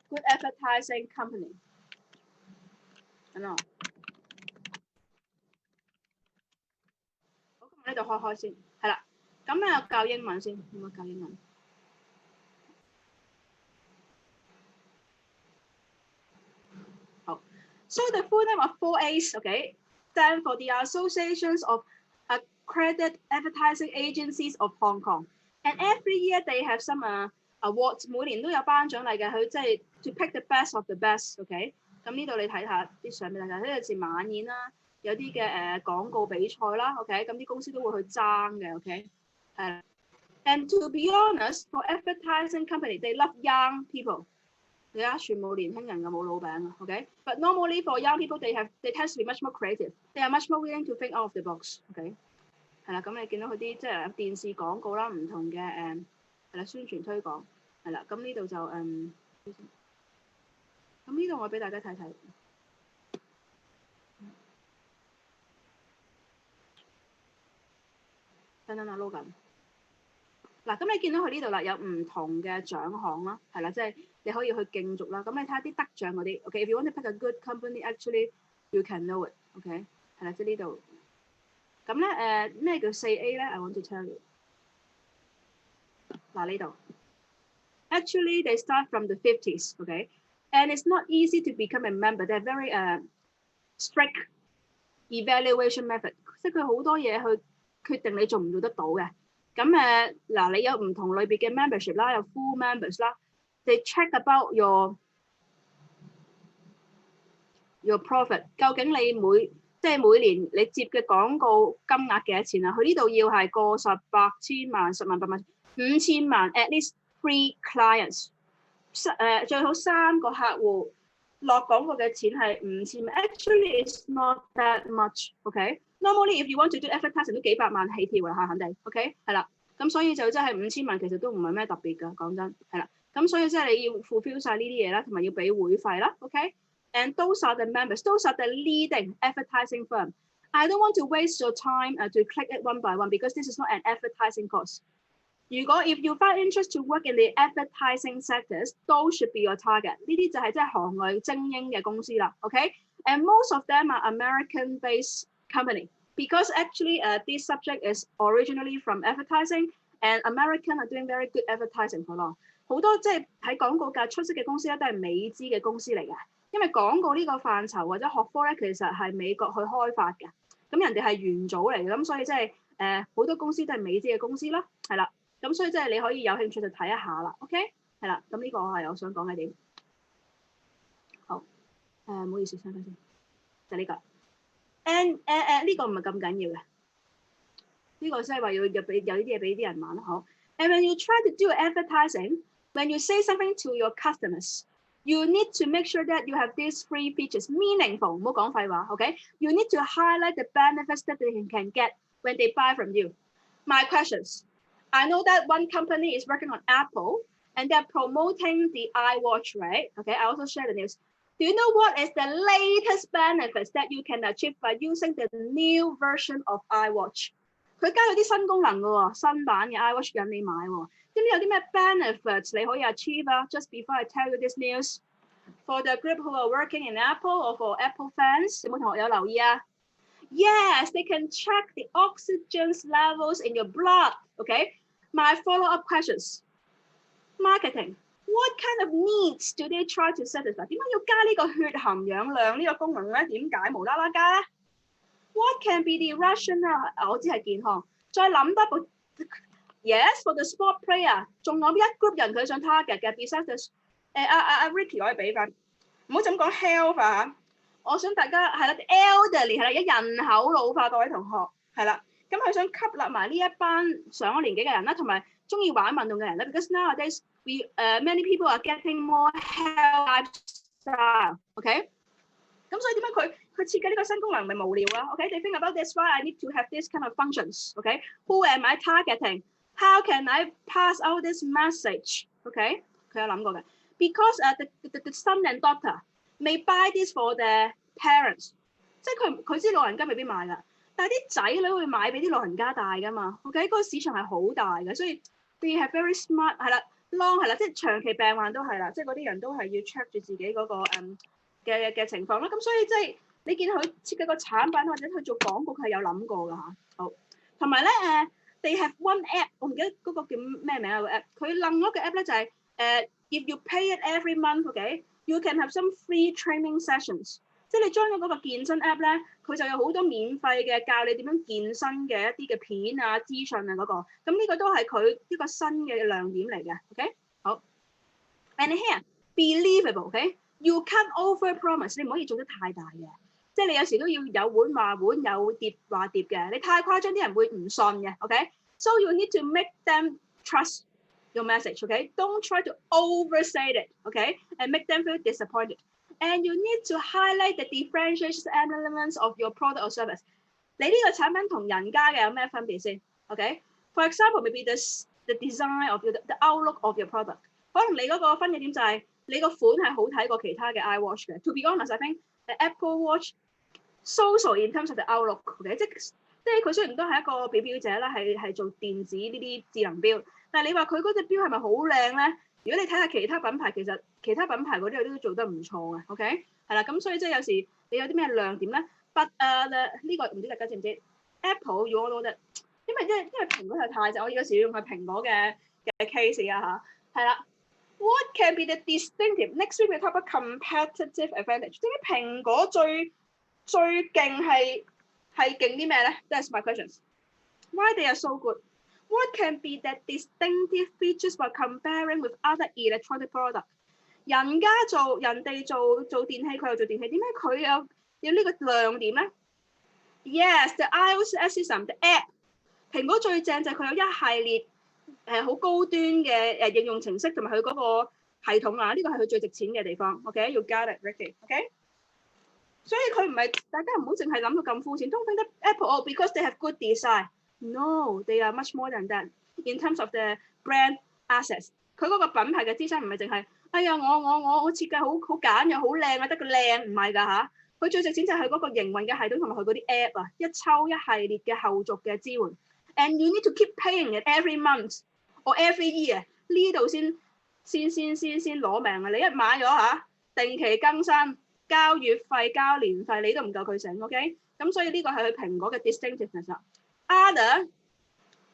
good advertising company. 呢度開先，係啦。咁啊教英文先，有冇教英文？好。So the full name of 4As, okay, stand for the Associations of Accredited Advertising Agencies of Hong Kong. And every year they have some awards， 每年都有頒獎禮嘅，佢即係 to pick the best of the best，OK。咁呢度你睇下啲相俾大家，呢個是晚宴啦，有啲嘅廣告比賽啦 ，OK， 咁啲公司都會去爭嘅 ，OK， 係啦。And to be honest, for advertising company, they love young people. 你睇全部年輕人嘅冇老餅啊 ，OK。But normally for young people, they tend to be much more creative. They are much more willing to think out of the box. OK， 係啦，咁你見到佢啲即係電視廣告啦，唔同嘅係啦宣傳推廣係啦，咁呢度就咁呢度我俾大家睇睇。等等啊，撈緊。嗱，咁你見到佢呢度啦，有唔同嘅獎項啦，係啦，即係你可以去競逐啦。咁你睇下啲得獎嗰啲 ，OK。If you want to pick a good company, actually you can know it， OK， 係啦，即係呢度。咁咧咩叫4A 咧 ？I want to tell you。嗱呢度 ，actually they start from the 50s， OK，and it's not easy to become a member. They're very strict evaluation method， 即係佢好多嘢去決定你做唔做得到嘅。咁嗱，你有唔同類別嘅 membership 啦，有 full members 啦。They check about your profit， 究竟你即係每年你接嘅廣告金額幾多錢啊？佢呢度要係過10、100、千萬、10萬、100萬、5000萬 ，at least 3 clients， 最好3個客戶落廣告嘅錢係5000萬。Actually, it's not that much, OK。Normally, if you want to do advertising 都幾百萬起跳啦，肯定 ，OK， 係啦。咁所以就真係5000萬，其實都唔係咩特別㗎，講真係啦。咁所以即係你要 fulfill 晒呢啲嘢啦，同埋要俾會費啦 ，OK。And those are the members. Those are the leading advertising firm. I don't want to waste your time to click it one by one because this is not an advertising course. If you find interest to work in the advertising sectors, those should be your target. 呢啲就係即係行內精英嘅公司啦 ，OK。And most of them are American-based company because actually this subject is originally from advertising and American are doing very good advertising for long. 好多即係喺廣告界出色嘅公司咧，都係美資嘅公司嚟嘅。因為廣告呢個範疇或者學科咧，其實係美國去開發嘅，咁人哋係元祖嚟嘅，咁所以即係好多公司都係美資嘅公司啦，係啦，咁所以即係你可以有興趣就睇一下啦 ，OK， 係啦，咁呢個係我想講嘅點。好，唔好意思，聽翻先，就呢個。And 呢個唔係咁緊要嘅，呢個即係話要有呢啲嘢俾啲人玩啦，好。And when you try to do advertising, when you say something to your customers,you need to make sure that you have these 3 features meaningful. 唔好講廢話 ，OK？ You need to highlight the benefits that they can get when they buy from you. My questions. I know that one company is working on Apple and they're promoting the iWatch, right? Okay, I also share the news. Do you know what is the latest benefits that you can achieve by using the new version of iWatch? 佢加咗啲新功能嘅喎，新版嘅 iWatch 引你買喎。知唔知有啲咩 benefits 你可以 achieve 啊 ？Just before I tell you this news, for the group who are working in Apple or for Apple fans， 有冇同學有留意啊 ？Yes, they can check the oxygen levels in your blood. Okay, my follow-up questions. Marketing. What kind of needs do they try to satisfy? 點解要加呢個血含氧量呢個功能咧？點解無啦啦加咧 ？What can be the rationale？ 我知係健康。再諗多步。Yes, for the sport player， 仲有一 group 人佢想 target 嘅 ，besides the Ricky 可以俾翻唔好就咁講 health 啊，我想大家係啦 elderly 係啦，而家人口老化，各位同學係啦，咁佢想吸納埋呢一班上咗年紀嘅人啦，同埋中意玩運動嘅人啦 because nowadays many people are getting more health lifestyle，OK？咁所以點解佢設計呢個新功能咪無聊啊 ？OK？They think about this why I need to have this kind of functions，OK？Who am I targeting? How can I pass out this message? OK？佢有諗過嘅 ，because the son and daughter may buy this for their parents， 即係佢知老人家未必買㗎，但係啲仔女會買俾啲老人家戴㗎嘛。OK？嗰個市場係好大嘅，所以 they have very smart 係啦 ，long 係啦，即係長期病患都係啦，即係嗰啲人都係要 check 住自己嗰個嘅情況啦，咁所以即係你見佢設計個產品或者佢做廣告，佢係有諗過㗎嚇。好，同埋咧they have one app， 我唔記得嗰個叫咩名啊個 app， 佢楞咗個 app 咧就係if you pay it every month，OK，you can have some free training sessions， 即係你 join 咗嗰個健身 app 咧，佢就有好多免費嘅教你點樣健身嘅一啲嘅片啊資訊啊嗰個，咁呢個都係佢一個新嘅亮點嚟嘅 ，OK， 好 ，and here believable，OK。You can't over promise， 你唔可以做得太大嘅，即係你有時都要有碗話碗，有碟話碟嘅。你太誇張，啲人會唔信嘅。OK，so you need to make them trust your message。OK，don't try to overstate it。OK，and make them feel disappointed。And you need to highlight the differentiation elements of your product or service。你呢個產品同人家嘅有咩分別先 ？OK，for example，maybe the design of the outlook of your product。可能你嗰個分野點就係。你個款係好睇過其他嘅 iWatch 嘅。To be honest，I think the Apple Watch so in terms of the outlook， 即係佢雖然都係一個表表者啦，係做電子呢啲智能錶，但係你話佢嗰隻錶係咪好靚咧？如果你睇下其他品牌，其實其他品牌嗰啲都做得唔錯嘅。OK，係啦，咁所以即係有時你有啲咩亮點咧？But 呢個唔知大家知唔知 ？Apple you all know that， 因為蘋果係太正，我有時要用佢蘋果嘅 case 啊嚇，係啦。What can be the distinctive? Next week we talk about competitive advantage。即係蘋果最勁係勁啲咩咧 ？That's my questions. Why they are so good? What can be the distinctive features by comparing with other electronic product？ 人哋做電器，佢又做電器，點解佢有呢個亮點咧 ？Yes, the iOS system, the app。蘋果最正就係佢有一系列。好高端嘅應用程式同埋佢嗰個系統啊，呢個係佢最值錢嘅地方。OK， 要 got it, Ricky。OK， 所以佢唔係大家唔好淨係諗到咁膚淺。Don't think that Apple because they have good design. No, they are much more than that. In terms of the brand assets， 佢嗰個品牌嘅資產唔係淨係，哎呀我設計好簡約好靚啊，得個靚唔係㗎嚇。佢最值錢就係佢嗰個營運嘅系統同埋佢嗰啲 app 啊，一抽一系列嘅後續嘅支援。And you need to keep paying it every month or every year。呢度先攞命啊！你一買咗嚇，定期更新，交月費、交年費，你都唔夠佢醒。OK， 咁所以呢個係佢蘋果嘅 distinctiveness。Other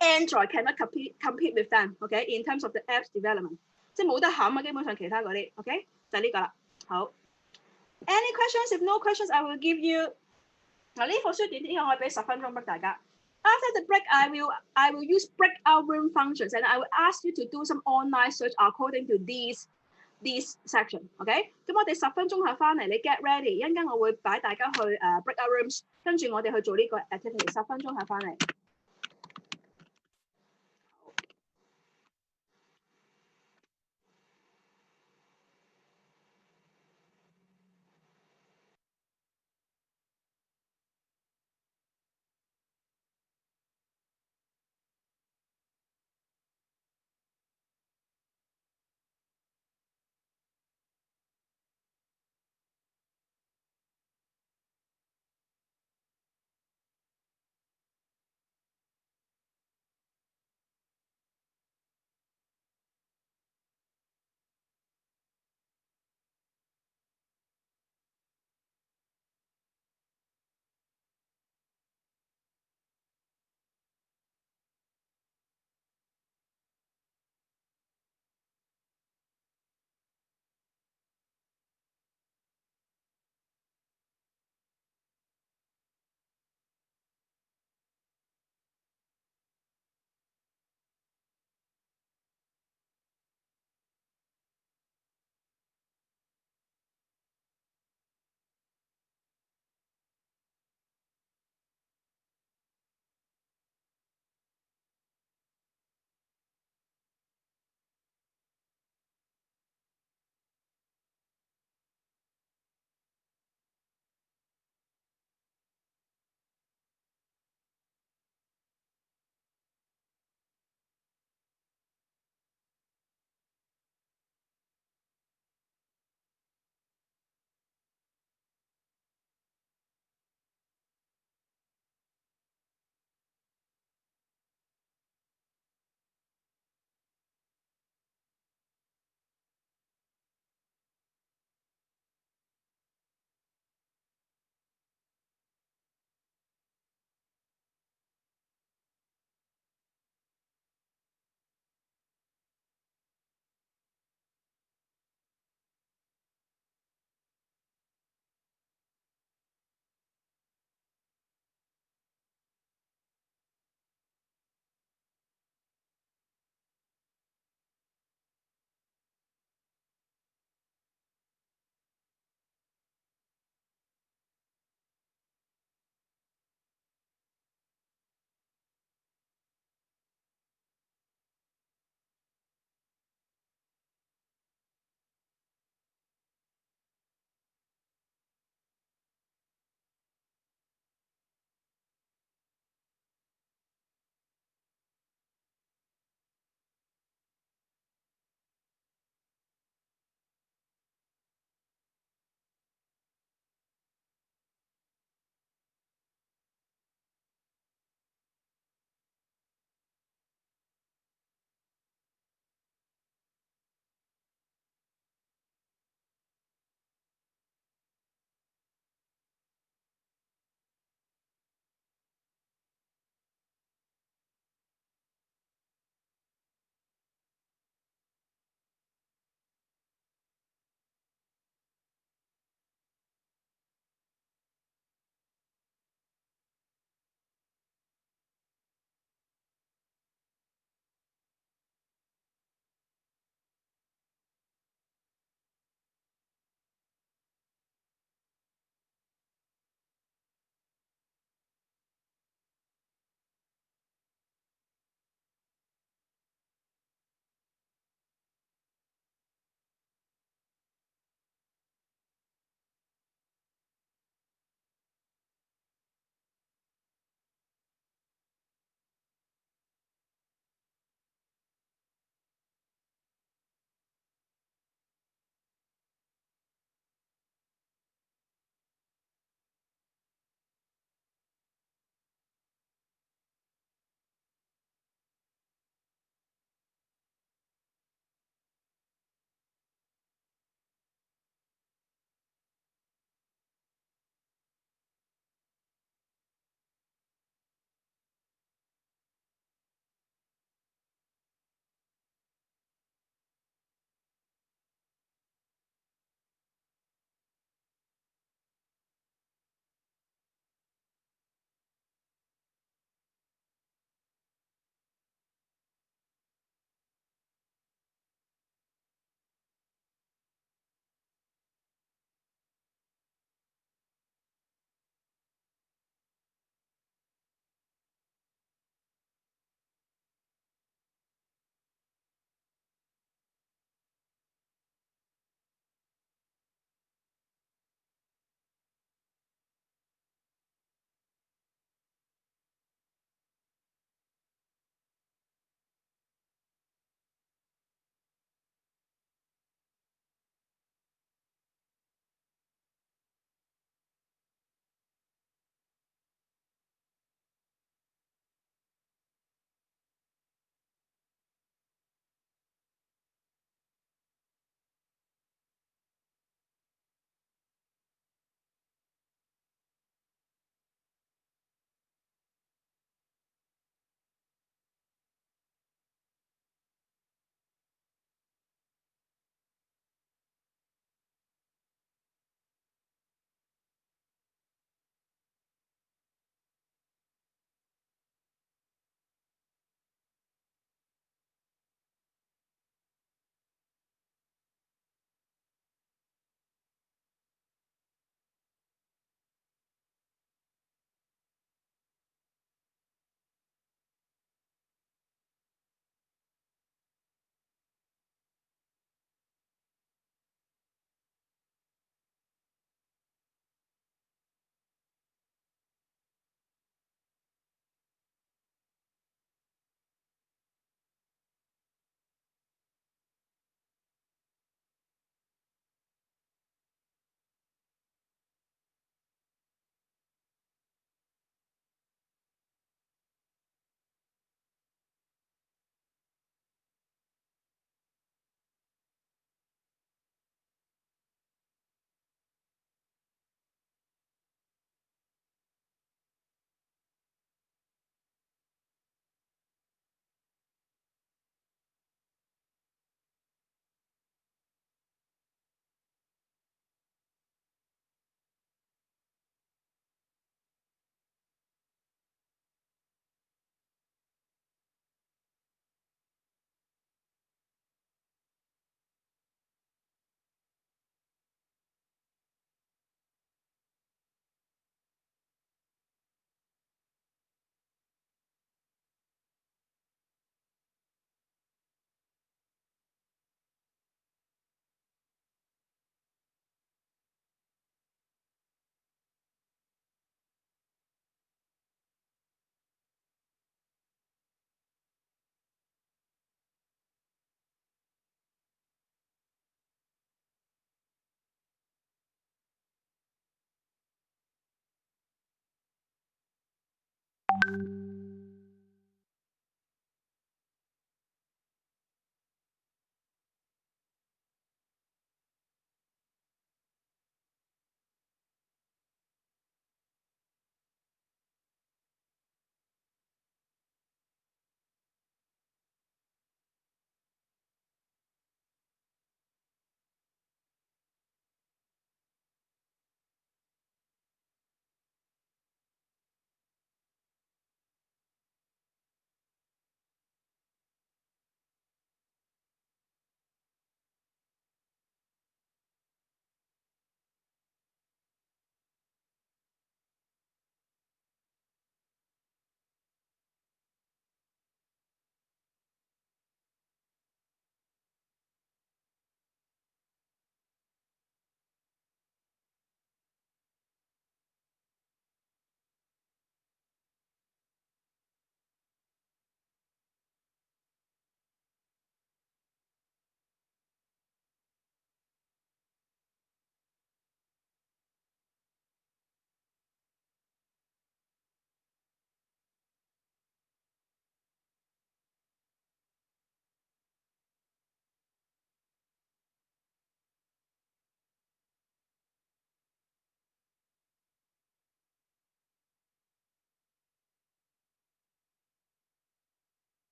Android cannot compete with them。OK，in terms of the apps development， 即係冇得冚啊！基本上其他嗰啲 OK 就係呢個啦。好 ，Any questions? If no questions, I will give you 嗱呢課書短啲，我可以俾10分鐘俾大家。After the break, I will use breakout room functions, and I will ask you to do some online search according to these section. OK， 咁我哋10分鐘後翻嚟，你 get ready， 一陣間我會擺大家去breakout rooms， 跟住我哋去做呢個 activity。10分鐘後翻嚟。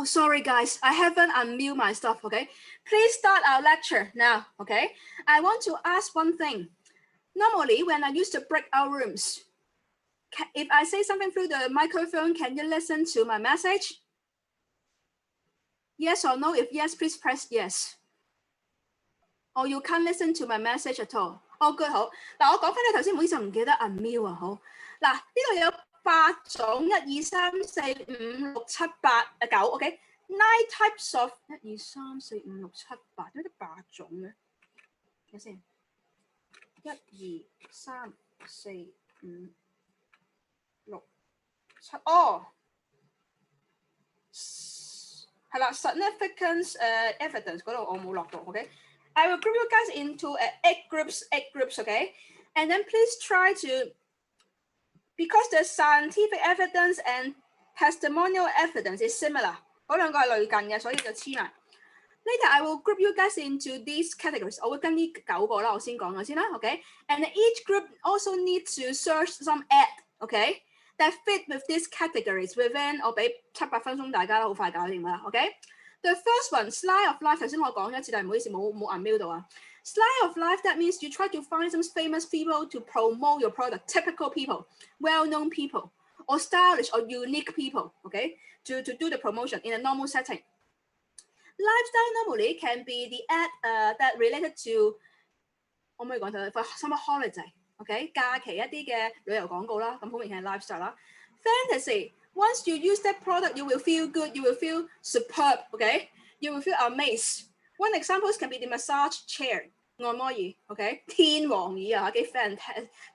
Oh, sorry, guys. I haven't unmute my stuff, okay? Please start our lecture now, okay? I want to ask one thing. Normally, when I used to breakout rooms, if I say something through the microphone, can you listen to my message? Yes or no? If yes, please press yes. Or you can't listen to my message at all. Oh, good 好。嗱，我講翻你頭先，唔好意思，唔記得 unmute 啊，好。嗱，呢度有8種，1、2、3、4、5、6、7、8、9 ，OK。9 types of 1、2、3、4、5、6、7、8，點解得8種嘅？睇下先，1、2、3、4、5、6、7，哦，係啦 ，significance evidence 嗰度我冇落到 ，OK。I will group you guys into 8 groups, okay? And then please try to, because the scientific evidence and testimonial evidence is similar，嗰兩個係類近嘅，所以就黐埋。Later, I will group you guys into these categories. 我會跟呢9個啦，我先講咗先啦 ，OK？And each group also needs to search some ad，OK？That fit with these categories within 我俾7-8分鐘大家啦，好快搞掂啦 ，OK？The first one, slide of life. 頭先我講咗一次，但係唔好意思，冇 unmute 到啊。Slide of life, that means you try to find some famous people to promote your product, typical people, well-known people, or stylish or unique people, okay, to do the promotion in a normal setting. Lifestyle normally can be the ad that related to 可唔可以講到 for summer holiday, okay? 假期一啲嘅旅遊廣告啦，咁好明顯係 lifestyle 啦。Fantasy, once you use that product, you will feel good, you will feel superb, okay? You will feel amazed. One example can be the massage chair, 按摩椅 ，OK？ 天王椅啊，幾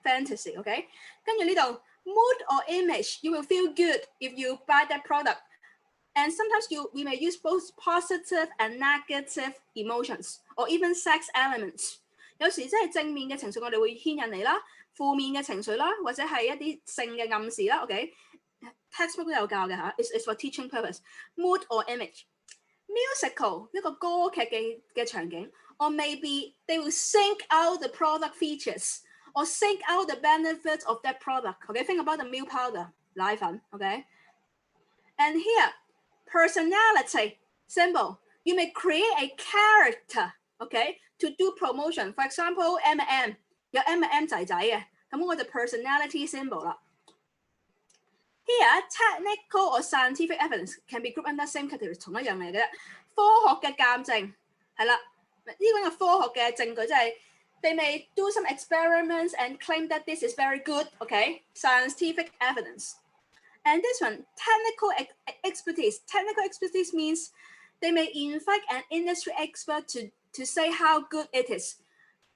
fantasy， OK？ 跟住呢度 mood or image, you will feel good if you buy that product. And sometimes we may use both positive and negative emotions, or even sex elements. 有時真係正面嘅情緒，我哋會牽引你啦；負面嘅情緒啦，或者係一啲性嘅暗示啦。OK，textbook 都有教嘅嚇。It's for teaching purpose. Mood or image. Musical 一個歌劇嘅場景 ，or maybe they will think out the product features or think out the benefits of that product. OK，think about the milk powder 奶粉。OK，and here personality symbol. You may create a character. OK，to do promotion. For example, M&M 有 M&M 仔仔嘅，咁我就 personality symbol 啦。Here, technical or scientific evidence can be grouped under same categories， 同一樣嚟嘅啫。科學嘅鑑證係啦，呢個嘅科學嘅證據即係 they may do some experiments and claim that this is very good. OK, scientific evidence. And this one, technical expertise. Technical expertise means they may invite an industry expert to say how good it is.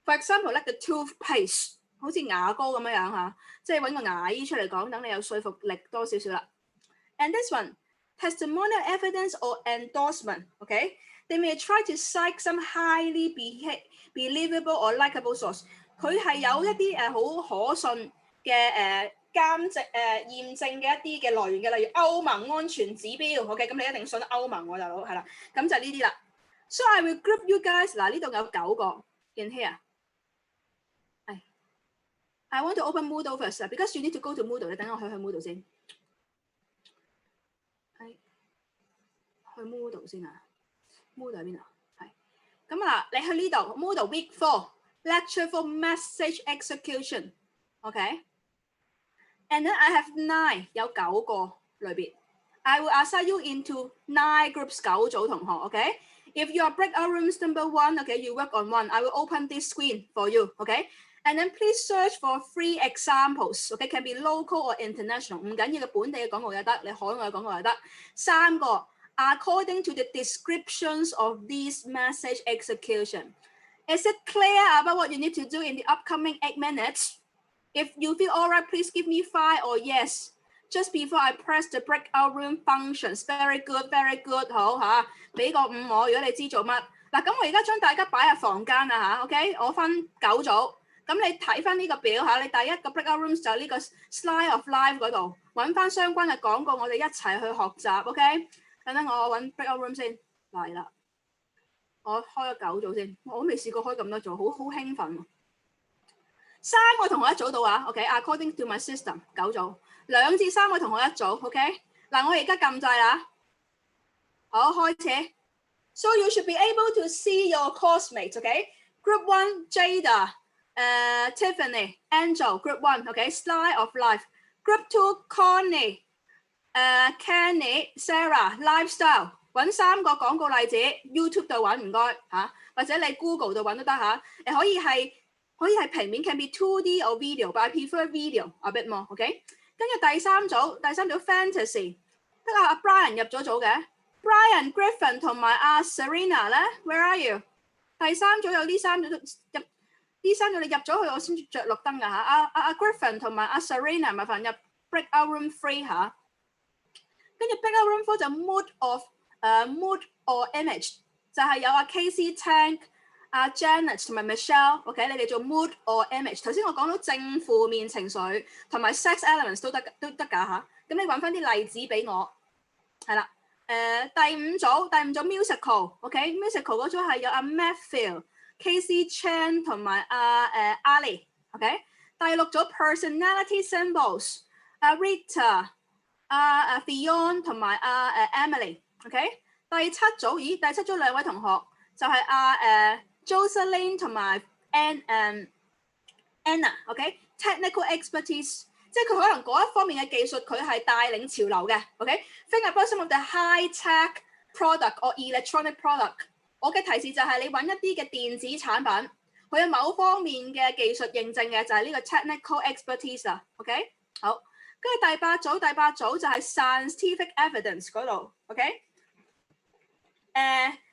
For example, like the toothpaste. 好似牙膏咁樣嚇，即係揾個牙醫出嚟講，等你有說服力多少少啦。And this one, testimonial evidence or endorsement, OK? They may try to cite some highly believable or likable source. 佢係有一啲好可信嘅驗證嘅一啲嘅來源嘅，例如歐盟安全指標 ，OK？ 咁你一定信歐盟喎，大佬係啦，咁就呢啲啦。So I will group you guys， 嗱呢度有9個 in here。I want to open Moodle first because you need to go to Moodle。你等我去 Moodle 先。去 Moodle 先啊 ，Moodle 喺邊啊？係咁啊，你去呢度 Moodle Week 4 Lecture for Message Execution。OK。And then I have 9， 有9個類別。I will assign you into 9 groups， 9組同學。OK。If you are breakout rooms number 1, OK, you work on 1. I will open this screen for you. OK。And then please search for 3 examples. OK, can be local or international. 唔緊要嘅，本地嘅廣告又得，你海外嘅廣告又得。3個 according to the descriptions of this message execution. Is it clear about what you need to do in the upcoming 8 minutes? If you feel all right, please give me 5 or yes. Just before I press the breakout room functions. Very good, very good. 好嚇，俾個5我，如果你知做乜。嗱，咁我而家將大家擺喺房間啊嚇 ，OK， 我分9組。咁你睇翻呢個表嚇，你第一個 breakout rooms 就呢個 slide of life 嗰度揾翻相關嘅廣告，我哋一齊去學習 ，OK？ 等等我揾 breakout room 先嚟啦，我開咗9組先，我都未試過開咁多組，好興奮。3個同學一組到啊 ，OK？According to my system 9組，2至3個同學一組 ，OK？ 嗱，我而家撳掣啦，好，開始。So you should be able to see your classmates, okay? Group 1, Jada, Tiffany, Angel, Group 1, okay? Slide of life. Group 2, Connie, Kenny, Sarah, lifestyle。揾3個廣告例子 ，YouTube 度揾唔該嚇，或者你 Google 度揾都得嚇。誒可以係平面 ，can be 2D or video，but I prefer video a bit more，OK？跟住第三組 fantasy， 得阿 Brian 入咗組嘅 ，Brian Griffin 同埋阿 Serena 咧 ，Where are you？ 第三組有呢三組你入咗去，我先着綠燈㗎嚇。阿 Griffin 同埋阿 Serena 麻煩入 breakout room 3嚇。跟住 breakout room 4就 mood or image， 就係有阿 Casey Tank、阿 Janet 同埋 Michelle，OK， 你哋做 mood or image。頭先我講到正負面情緒同埋 sex elements 都得㗎嚇。咁你揾翻啲例子俾我，係啦。第五組 musical，OK，musical 嗰組係有阿 Matthew、Casey Chan 同埋阿Ali，OK。第六組 personality symbols， 阿 Rita、阿 Fion 同埋阿Emily，OK。第七組兩位同學就係阿Jocelyn 同埋 Anna，OK。technical expertise。即係佢可能嗰一方面嘅技術，佢係帶領潮流嘅，OK。Think about some of the high-tech product or electronic product。我嘅提示就係你揾一啲嘅電子產品，佢有某方面嘅技術認證嘅，就係呢個 technical expertise 啦，OK。好，跟住第八組就係 scientific evidence 嗰度 ，OK。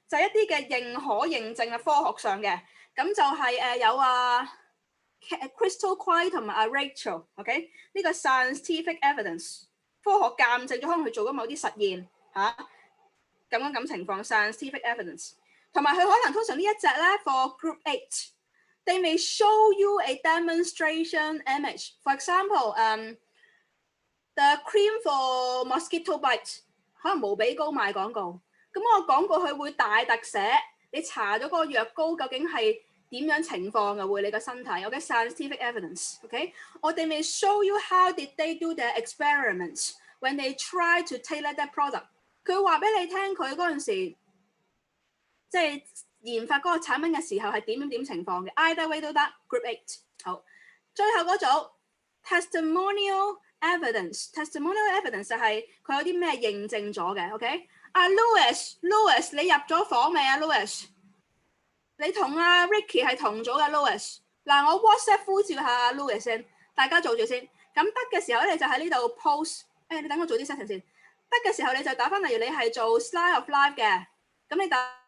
就一啲嘅認可認證嘅科學上嘅，咁就係有Crystal Quay 同埋阿 Rachel，OK， 呢個 scientific evidence 科學鑑證咗，可能佢做咗某啲實驗嚇，咁情況 scientific evidence， 同埋佢可能通常呢一隻咧 for group 8，they may show you a demonstration image，for example，the cream for mosquito bite， 可能無比高賣廣告，咁我廣告佢會大特寫，你搽咗個藥膏究竟係點樣情況嘅會你個身體，OK scientific evidence，OK， or they may show you how did they do their experiments when they try to tailor that product。佢話俾你聽佢嗰陣時，即係研發嗰個產品嘅時候係點情況嘅 ，either way 都得。Group 8好，最後嗰組 testimonial evidence 就係佢有啲咩認證咗嘅 ，OK。阿 Louis 你入咗房未啊 ？Louis， 你同阿 Ricky 係同組嘅 Louis。嗱，我 WhatsApp 呼召下阿 Louis 先，大家做住先。咁得嘅時候咧，你就喺呢度 post。你等我做啲 setting 先。得嘅時候你就打翻，例如你係做 slide of life 嘅，咁你打。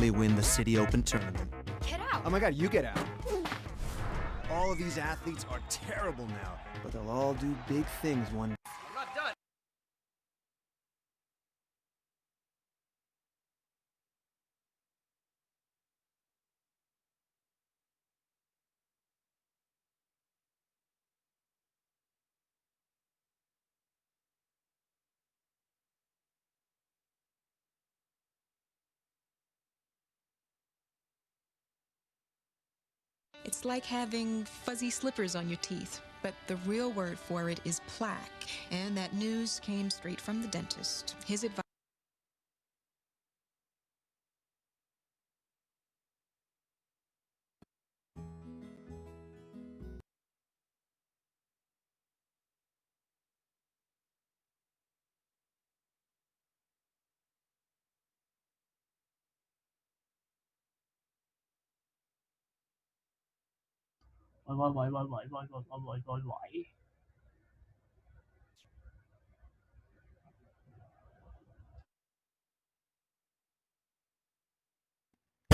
they win the City Open tournament. Get out! Oh my god, you get out. All of these athletes are terrible now, but they'll all do big things one day. I'm not done. It's like having fuzzy slippers on your teeth, but the real word for it is plaque. And that news came straight from the dentist. His advice.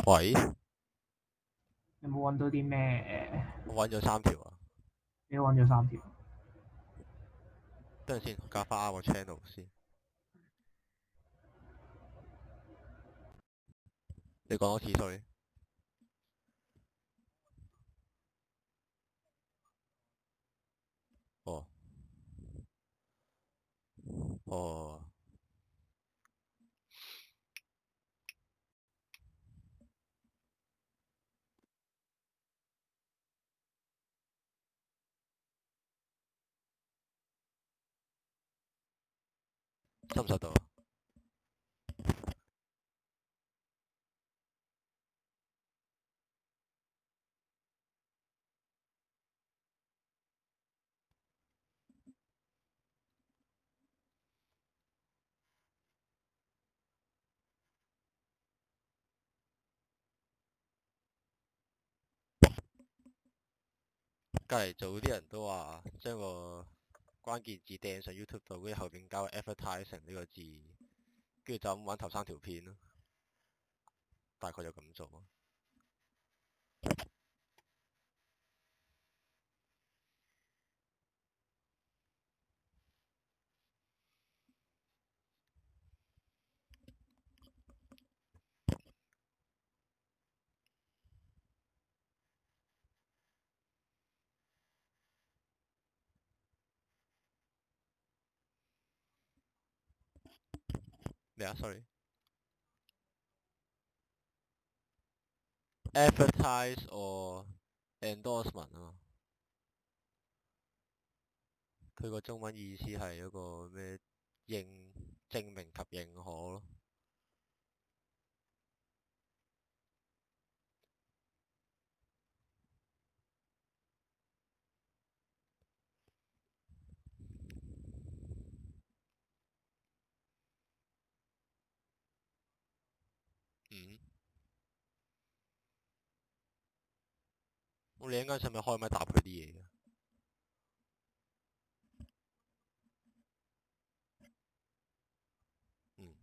喂，有冇揾到啲咩？我揾咗3條啊，你揾咗3條。等陣先，加翻啱個 channel 先。你講多次sorry。哦，哦，收唔收到啊？隔離組啲人都話將個關鍵字掟上 YouTube 度，跟住後邊加個 advertising 呢個字，跟住就咁揾頭3條片咯，大概就咁做。咩啊？sorry。advertise or endorsement 啊嘛，佢個中文意思係嗰個咩證明及認可咯。嗯，我哋一陣間使咪開咪答佢啲嘢嘅？嗯。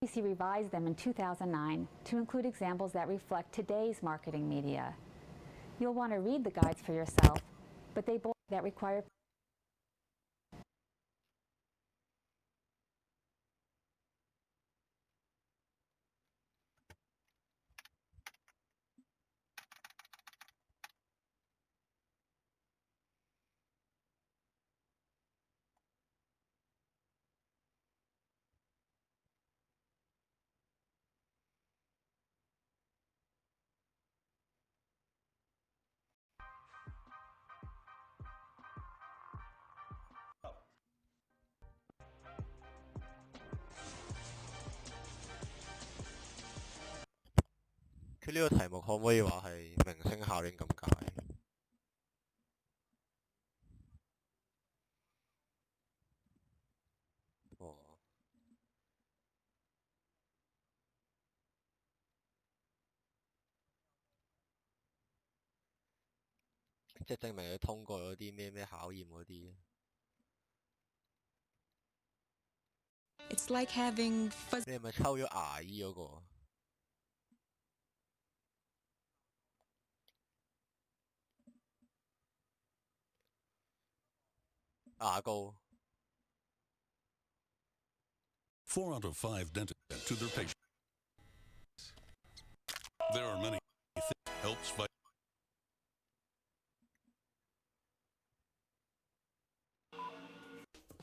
Ccc revised them in 2009 to include examples that reflect today's marketing media. You'll want to read the guides for yourself, but they both that require佢呢個題目可唔可以話係明星效應咁解？即係證明佢通過嗰啲咩考驗嗰啲。It's like having fuzzy. 你係咪抽咗牙醫嗰個？牙膏。4 out of 5 dentists sent to their patients. There are many things helps fight.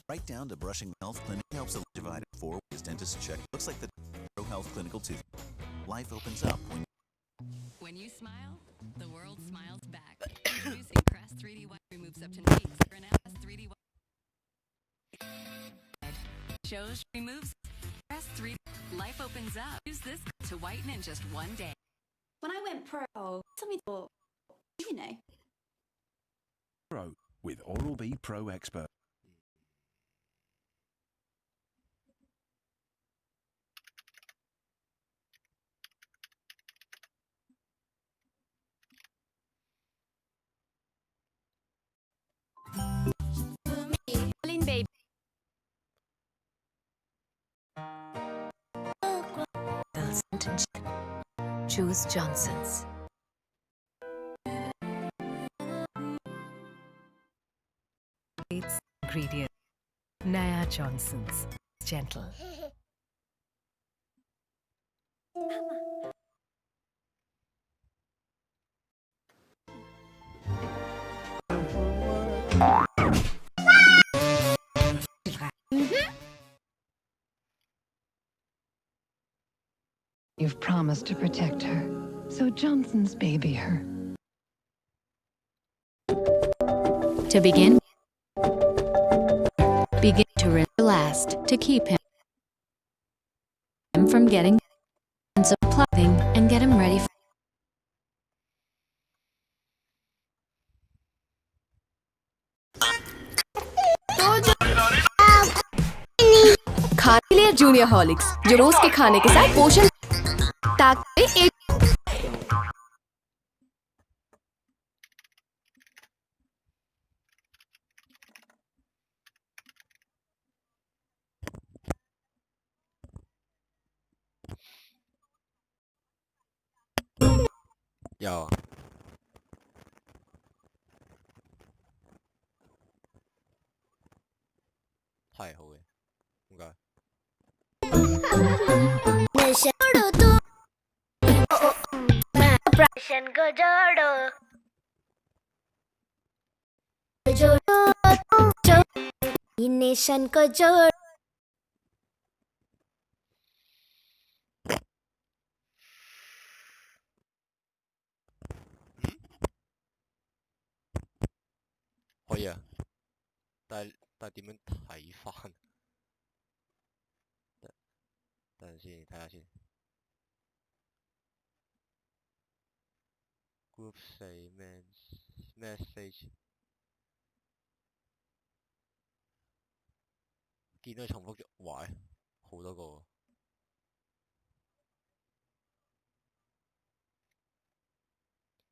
Right down to brushing. Health Clinic helps divide 4 ways dentists check. Looks like the Pro Health Clinical tooth. Life opens up when you smile, the world smiles back. Introducing Crest 3D White removes up to 9 for an S 3D White. Shows removes Crest 3D. Life opens up. Use this to whiten in just 1 day. When I went pro, somebody thought, you know. Pro with Oral-B Pro Expert. Clean baby. Choose Johnson's. Ingredient. Naya Johnson's. Gentle. You've promised to protect her, so Johnson's baby her. To begin to last to keep him from getting clothing and get him ready for खाने के लिए junior Horlicks जो रोज के खाने के साथ पोषण ताकत एक有啊。係好嘅，唔該。नेशन को जोड़可以啊，但係點樣睇翻？等陣先，睇下先。Group 4 message， 見到重複咗，喂，好多個喎。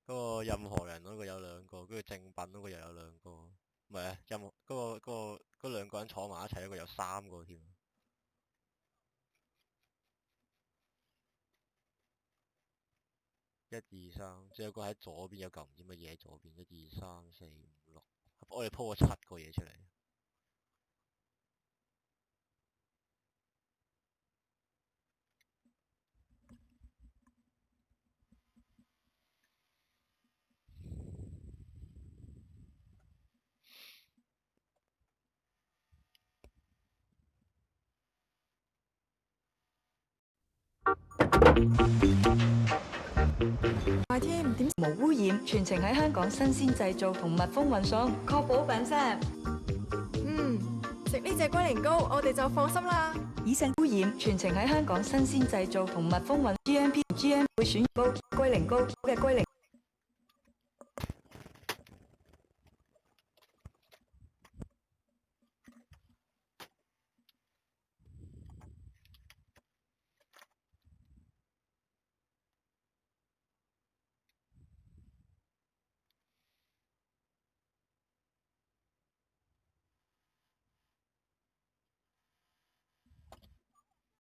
嗰個任何人嗰個有2個，跟住正品嗰個又有2個，唔係啊，任何嗰2個人坐埋一齊，一個有3個添。1、2、3，仲有個喺左邊有嚿唔知乜嘢喺左邊，1、2、3、4、5、6，我哋鋪咗7個嘢出嚟。快添，點無污染，全程喺香港新鮮製造同密封運送，確保品質。食呢隻龜苓膏，我哋就放心啦。以上污染，全程喺香港新鮮製造同密封運 GMP 會選高龜苓膏嘅龜苓。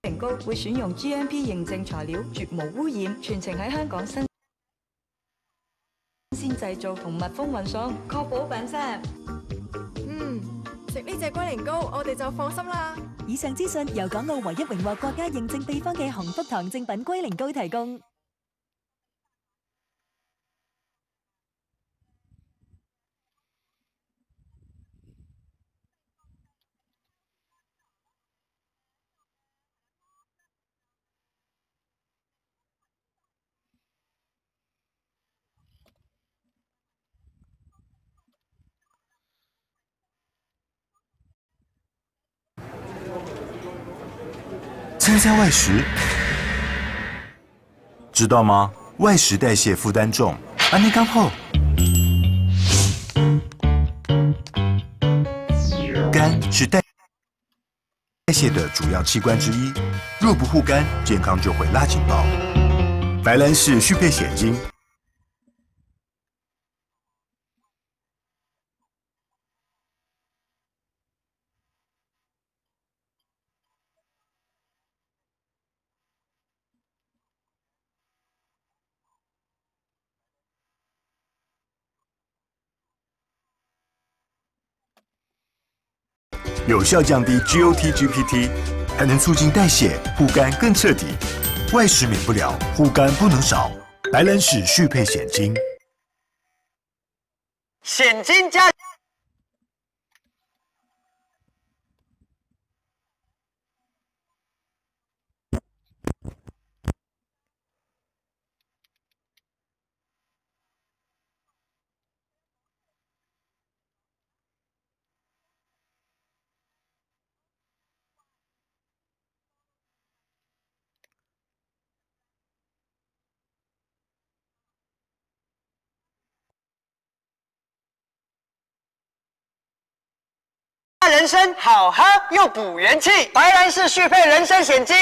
零高會選用 GMP 認證材料，絕無污染，全程喺香港新鮮製造同密封運送，確保品質。食呢隻龜苓膏，我哋就放心啦。以上資訊由港澳唯一榮獲國家認證秘方嘅鴻福堂正品龜苓膏提供。参加外食，知道吗？外食代谢负担重，安内刚后，肝是代谢的主要器官之一，若不护肝，健康就会拉警报。白兰氏续配血精。有效降低 GOT、GPT， 还能促进代谢，护肝更彻底。外食免不了，护肝不能少。白兰氏续配显精，显精加。人参好喝又补元气，白兰氏续配人参显精。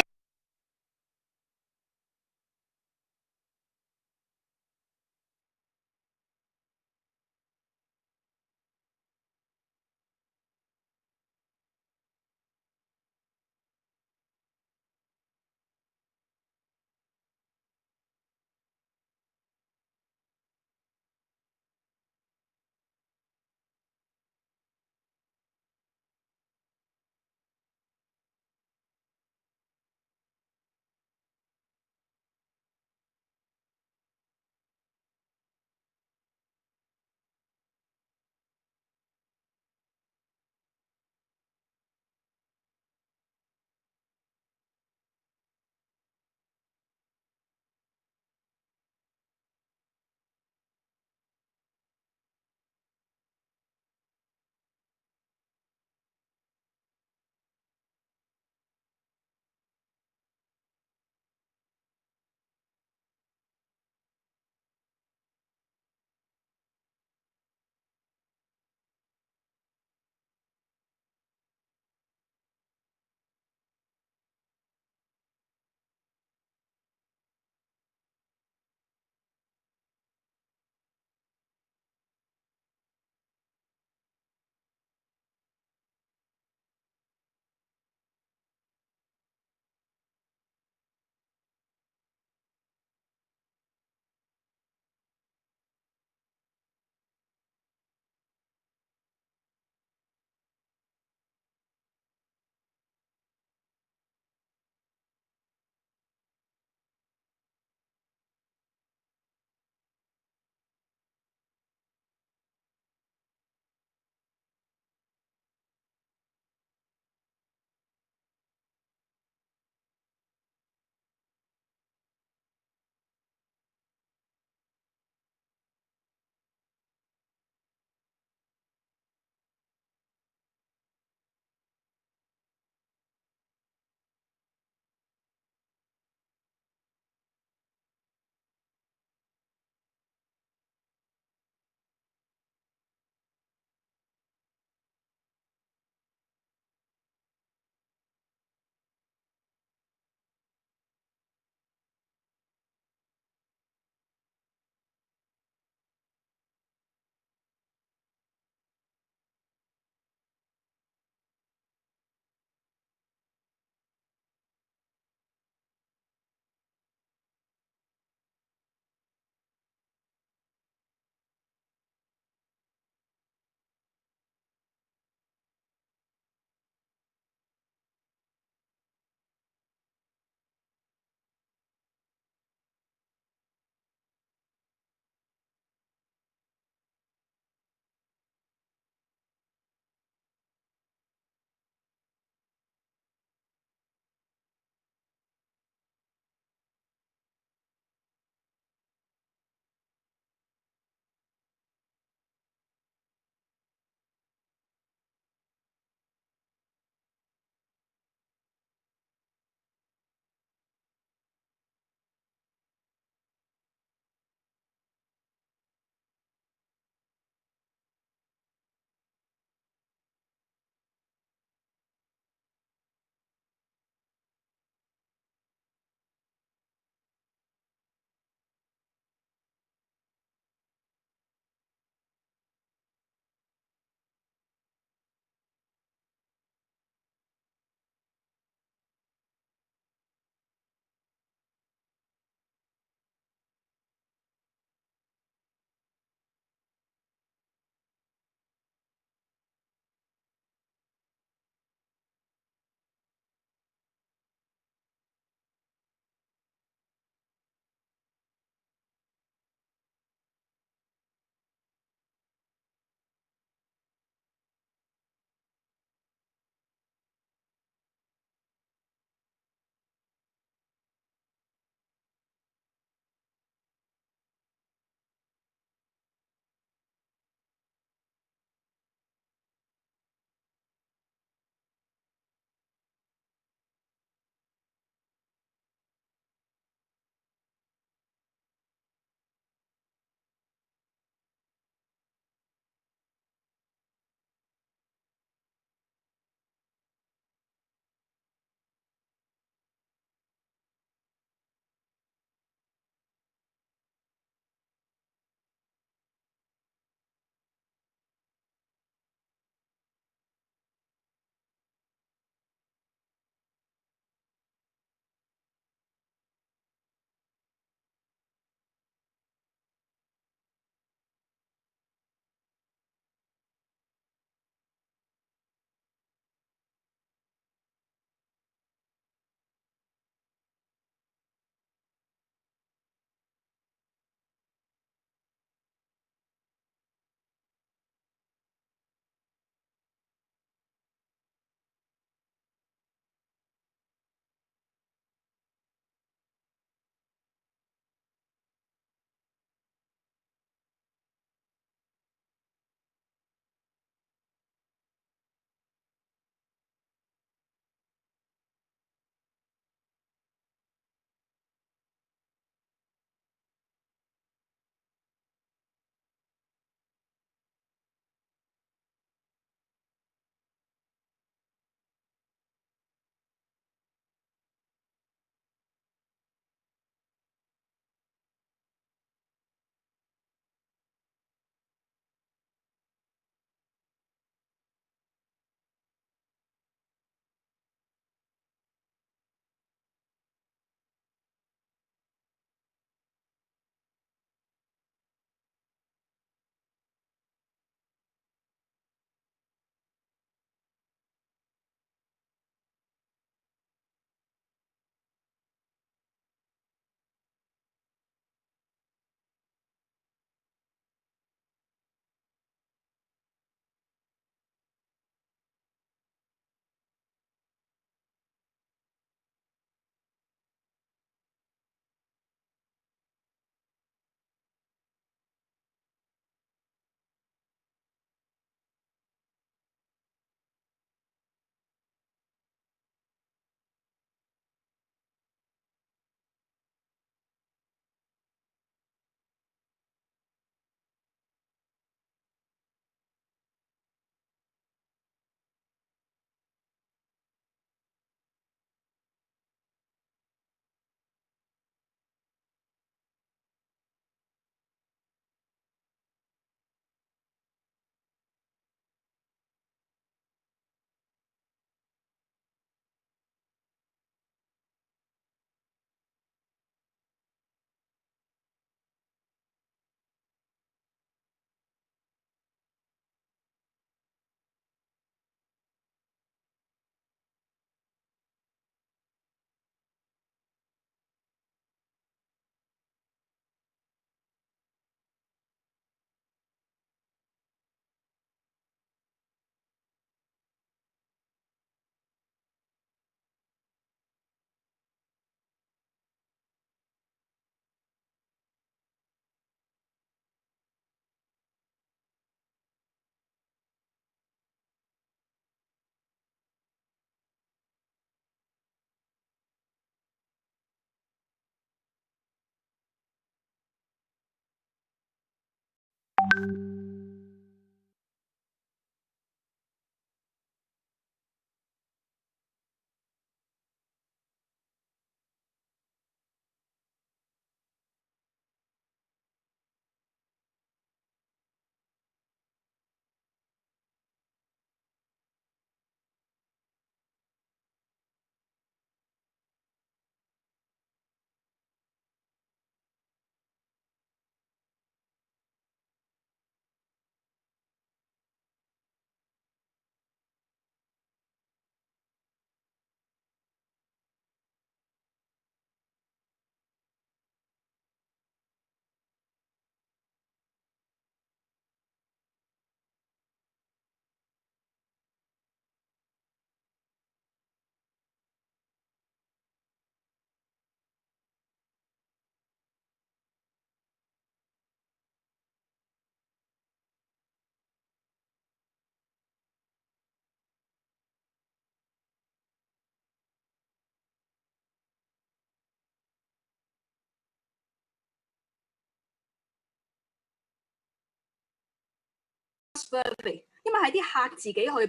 因為係啲客自己去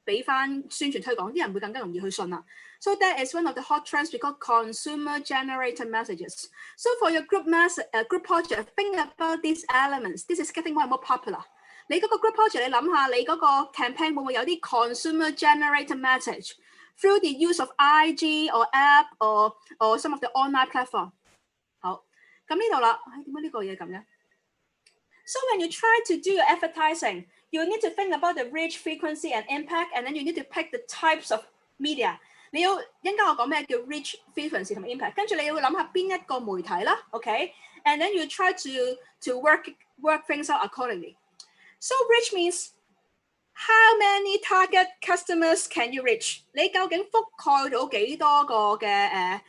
俾翻宣傳推廣，啲人會更加容易去信啦。So that is one of the hot trends we call consumer generated messages. So for your group project, think about these elements. This is getting more and more popular. 你嗰個 group project， 你諗下，你嗰個 campaign 會唔會有啲 consumer generated message through the use of IG or app or some of the online platform？ 好，咁呢度啦，點解呢個嘢咁嘅？ So when you try to do your advertising, you need to think about the reach, frequency, and impact, and then you need to pick the types of media. 你要一陣間我講咩叫 reach, frequency 同埋 impact， 跟住你要諗下邊一個媒體啦 ，OK？ And then you try to work things out accordingly. So reach means how many target customers can you reach？ 你究竟覆蓋到幾多個嘅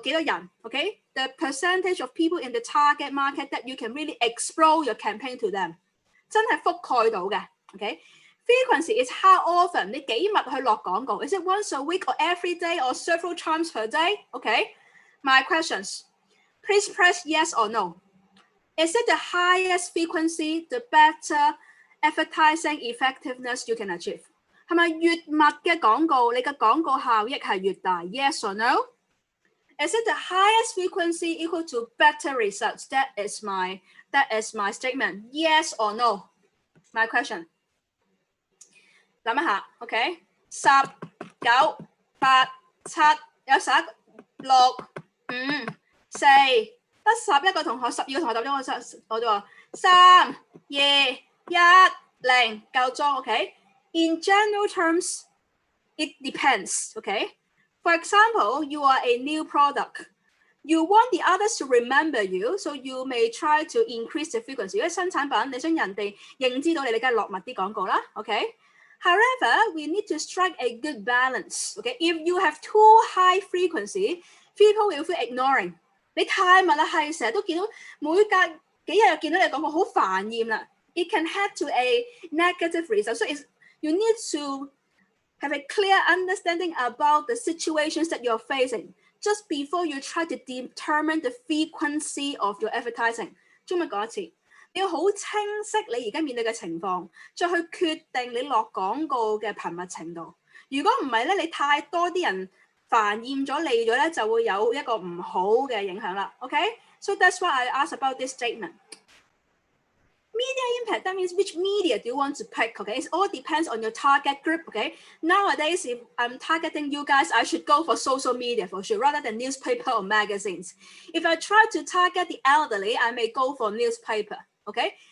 幾多人 ？OK？The percentage of people in the target market that you can really explore your campaign to them， 真係覆蓋到嘅 ，OK？Frequency is how often 你幾密去落廣告 ？Is it once a week or every day or several times per day？ OK？My questions. Please press yes or no. Is it the highest frequency, the better advertising effectiveness you can achieve？ 係咪越密嘅廣告，你嘅廣告效益係越大 ？Yes or no？Is it the highest frequency equal to better results? That is my statement. Yes or no? My question. 諗一下 ，OK？ 10、9、8、7，有11、6、5、4，得11個同學，12個同學答咗我就話3、2、1、0，夠鐘 ，OK？In general terms, it depends, OK？For example, you are a new product. You want the others to remember you, so you may try to increase the frequency. 如果新產品，你想人哋認知到你，你梗係落密啲廣告啦 ，OK？However, we need to strike a good balance. Okay, if you have too high frequency, people will feel ignoring. 你太密啦，係成日都見到每隔幾日見到你廣告，好煩厭啦。It can head to a negative result. So you need to have a clear understanding about the situations that you're facing just before you try to determine the frequency of your advertising. 中文講一次，你要好清晰你而家面對嘅情況，再去決定你落廣告嘅頻密程度。如果唔係咧，你太多啲人煩厭咗膩咗咧，就會有一個唔好嘅影響啦。OK，so that's why I asked about this statement. Media impact, that means which media do you want to pick, It all depends on your target group, Nowadays, if I'm targeting you guys, I should go for social media for sure, rather than newspaper or magazines. If I try to target the elderly, I may go for newspaper,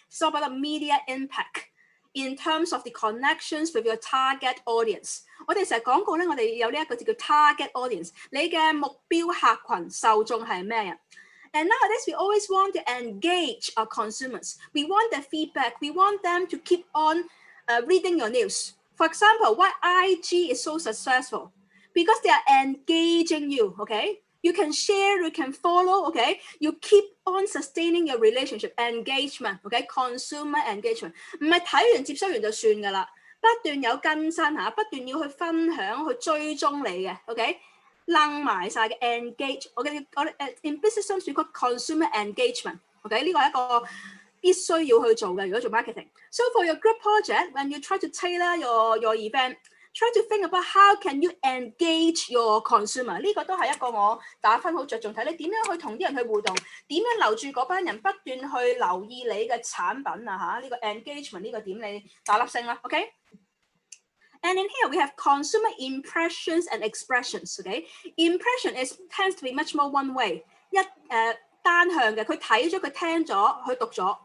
So about the media impact in terms of the connections with your target audience. 我哋成日講過咧，我哋有呢一個字叫 target audience， 你嘅目標客群受眾係咩人？ And nowadays, we always want to engage our consumers. We want their feedback. We want them to keep on reading your news. For example, why IG is so successful? Because they are engaging you, You can share, you can follow, You keep on sustaining your relationship, engagement, Consumer engagement. 唔係睇完接收完就算㗎啦，不斷有更新嚇，不斷要去分享、去追蹤你嘅楞埋晒嘅 engage， 我哋 in business terms we call consumer engagement， 呢個係一個必須要去做嘅。如果做 marketing， so for your group project, when you try to tailor your event, try to think about how can you engage your consumer。呢個都係一個我打分好着重睇，你點樣去同啲人去互動，點樣留住嗰班人不斷去留意你嘅產品啊嚇，呢個 engagement 呢個點你打粒星啦 ，OK？ And in here we have consumer impressions and expressions. Okay, impression tends to be much more one way. 單向嘅，佢睇咗，佢聽咗，佢讀咗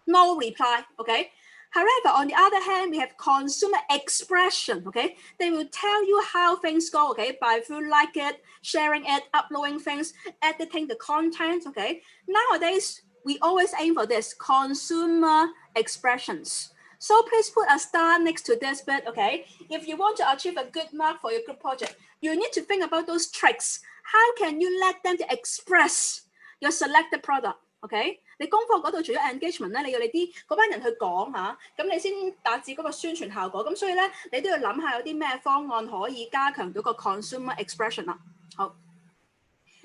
，no reply. Okay. However, on the other hand, we have consumer expression. Okay, they will tell you how things go. Okay, by through like it, sharing it, uploading things, editing the content. Okay, nowadays we always aim for this consumer expressions. So please put a star next to this bit, okay? If you want to achieve a good mark for your group project, you need to think about those tricks. How can you let them to express your selected product, okay? 你功課嗰度除咗 engagement 咧，你要你啲嗰班人去講嚇，咁你先達至嗰個宣傳效果。咁所以咧，你都要諗下有啲咩方案可以加強到個 consumer expression 啦。好。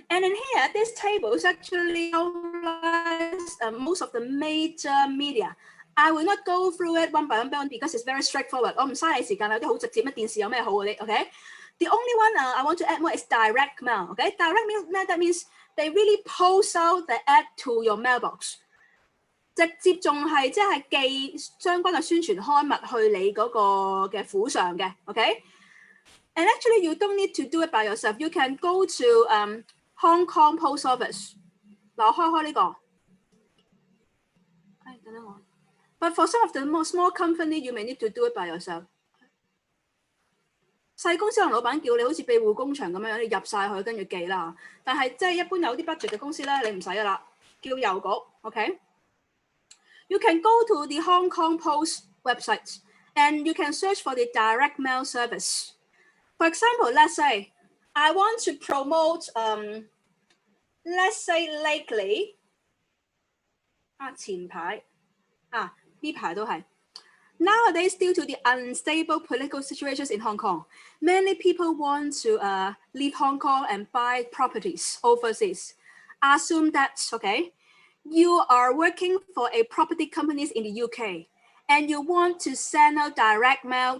And in here, this table is actually outlines most of the major media. I will not go through it one by one because it's very straightforward. 我唔嘥你時間啦，有啲好直接，乜電視有咩好嗰啲 ，OK？ The only one I want to add more is direct mail. Okay, direct mail that means they really post out the ad to your mailbox. 直接仲係即係寄相關嘅宣傳刊物去你嗰個嘅府上嘅 ，OK？ And actually, you don't need to do it by yourself. You can go to Hong Kong Post Office. 嗱，我開呢個。等等我。But for some of the more small company, you may need to do it by yourself. 細公司可能老闆叫你好似庇護工場咁樣，你入晒去跟住寄啦。但係即係一般有啲 budget 嘅公司咧，你唔使噶啦，叫郵局 ，OK？ You can go to the Hong Kong Post website and you can search for the direct mail service. For example, let's say I want to promote, let's say lately 前排呢排都係。Nowadays, due to the unstable political situations in Hong Kong, many people want to leave Hong Kong and buy properties overseas. Assume that, okay, you are working for a property companies in the UK and you want to send out direct mail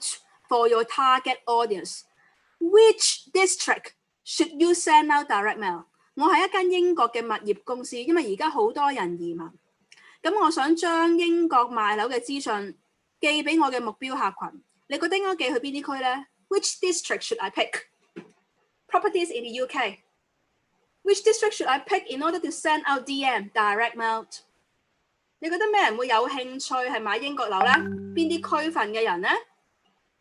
for your target audience. Which district should you send out direct mail? 我係一間英國嘅物業公司，因為而家好多人移民，咁我想將英國賣樓嘅資訊寄俾我嘅目標客群，你覺得應該寄去邊啲區咧 ？Which district should I pick? Properties in the UK. Which district should I pick in order to send out DM direct mail? 你覺得咩人會有興趣係買英國樓咧？邊啲區份嘅人咧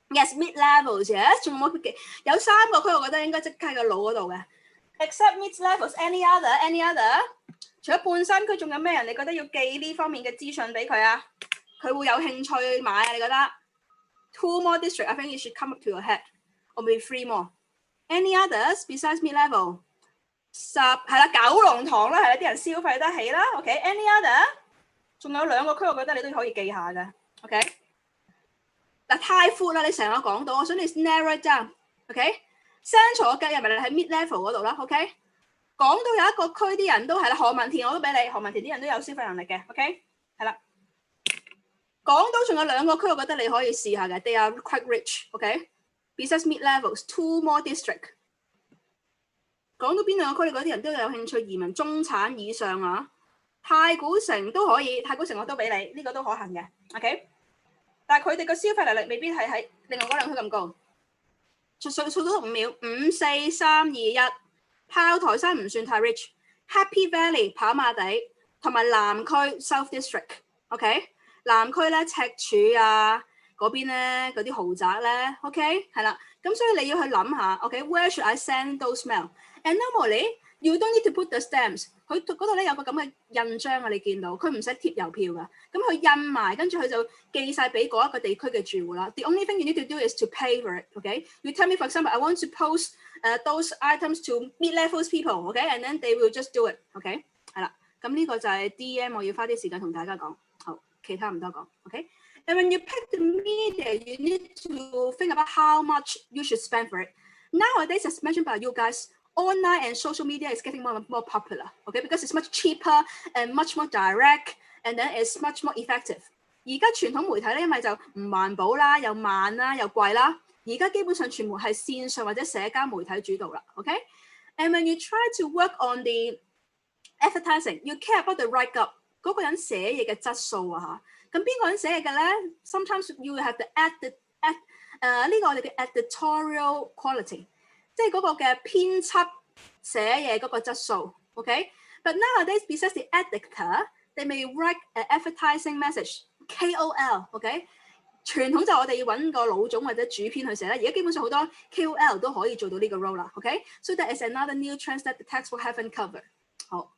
？Yes, mid levels. Yes， 仲有冇有3個區？我覺得應該即刻喺個腦嗰度嘅。Except mid levels, any other？ 除咗半山區，仲有咩人？你覺得要寄呢方面嘅資訊俾佢啊？佢會有興趣買啊？你覺得 ？2 more district, I think it should come up to your head, or maybe 3 more. Any others besides mid level? 10係啦，九龍塘啦，係啦，啲人消費得起啦。OK，any other？ 仲有2個區，我覺得你都可以記下嘅。OK， 嗱太闊啦，你成個講到，我想你 narrow it down。OK，central 嘅入咪喺 mid level 嗰度啦。OK， 講到有一個區啲人都係啦，何文田我都俾你，何文田啲人都有消費能力嘅。OK， 係啦。講到仲有2個區，我覺得你可以試下嘅 ，they are quite rich。OK，besides mid levels, 2 more district。講到邊2個區，你嗰啲人都有興趣移民中產以上啊？太古城都可以，太古城我都俾你，呢個都可行嘅。OK， 但係佢哋個消費能力未必係喺另外嗰2區咁高。數到5秒，5、4、3、2、1，炮台山唔算太 rich。Happy Valley 跑馬地同埋南區 South District。OK， 南區咧赤柱啊嗰邊咧嗰啲豪宅咧 ，OK 係啦。咁所以你要去諗下 ，OK，where should I send those mail？And normally you don't need to put the stamps。佢嗰度咧有個咁嘅印章啊，你見到佢唔使貼郵票噶，咁佢印埋，跟住佢就寄晒俾嗰一個地區嘅住戶啦。The only thing you need to do is to pay for it. Okay, you tell me for example, I want to post those items to mid-levels people. Okay, and then they will just do it. Okay， 係啦，咁呢個就係 DM， 我要花啲時間同大家講。好，其他唔多講。OK。And when you pick the media, you need to think about how much you should spend for it. Nowadays, as mentioned by you guys, online and social media is getting more and more popular, okay? Because it's much cheaper and much more direct and then it's much more effective。而家傳統媒體咧，因為就唔環保啦，又慢啦，又貴啦，而家基本上全部係線上或者社交媒體主導啦。OK，and when you try to work on the advertising, you care about the write-up 嗰個人寫嘢嘅質素啊嚇。咁邊個人寫嘢嘅咧 ？Sometimes you have to add 呢個我哋嘅 editorial quality， 即係嗰個嘅編輯寫嘢嗰個質素。OK，but nowadays besides the editor, they may write an advertising message KOL。OK， 傳統就我哋要揾個老總或者主編去寫啦。而家基本上好多 KOL 都可以做到呢個 role 啦。OK，so that is another new trend that the textbook haven't covered。好。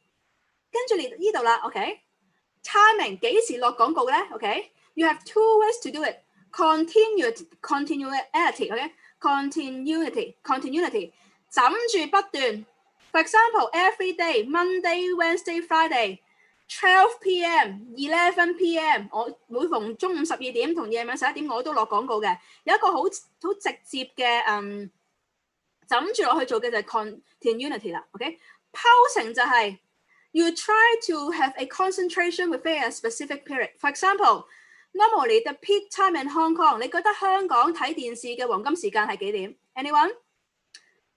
跟住嚟呢度啦 ，OK，timing 幾時落廣告咧 ？OK，you have two ways to do it， continuity，OK，continuity，枕住不斷。For example, every day, Monday, Wednesday, Friday, 12 p.m., 11 p.m. 我每逢中午12點同夜晚11點我都落廣告嘅。有一個好直接嘅枕住落去做嘅就係 continuity 啦。OK，posing 就係。You try to have a concentration within a specific period. For example, normally the peak time in Hong Kong. 你覺得香港睇電視嘅黃金時間係幾點 ？Anyone?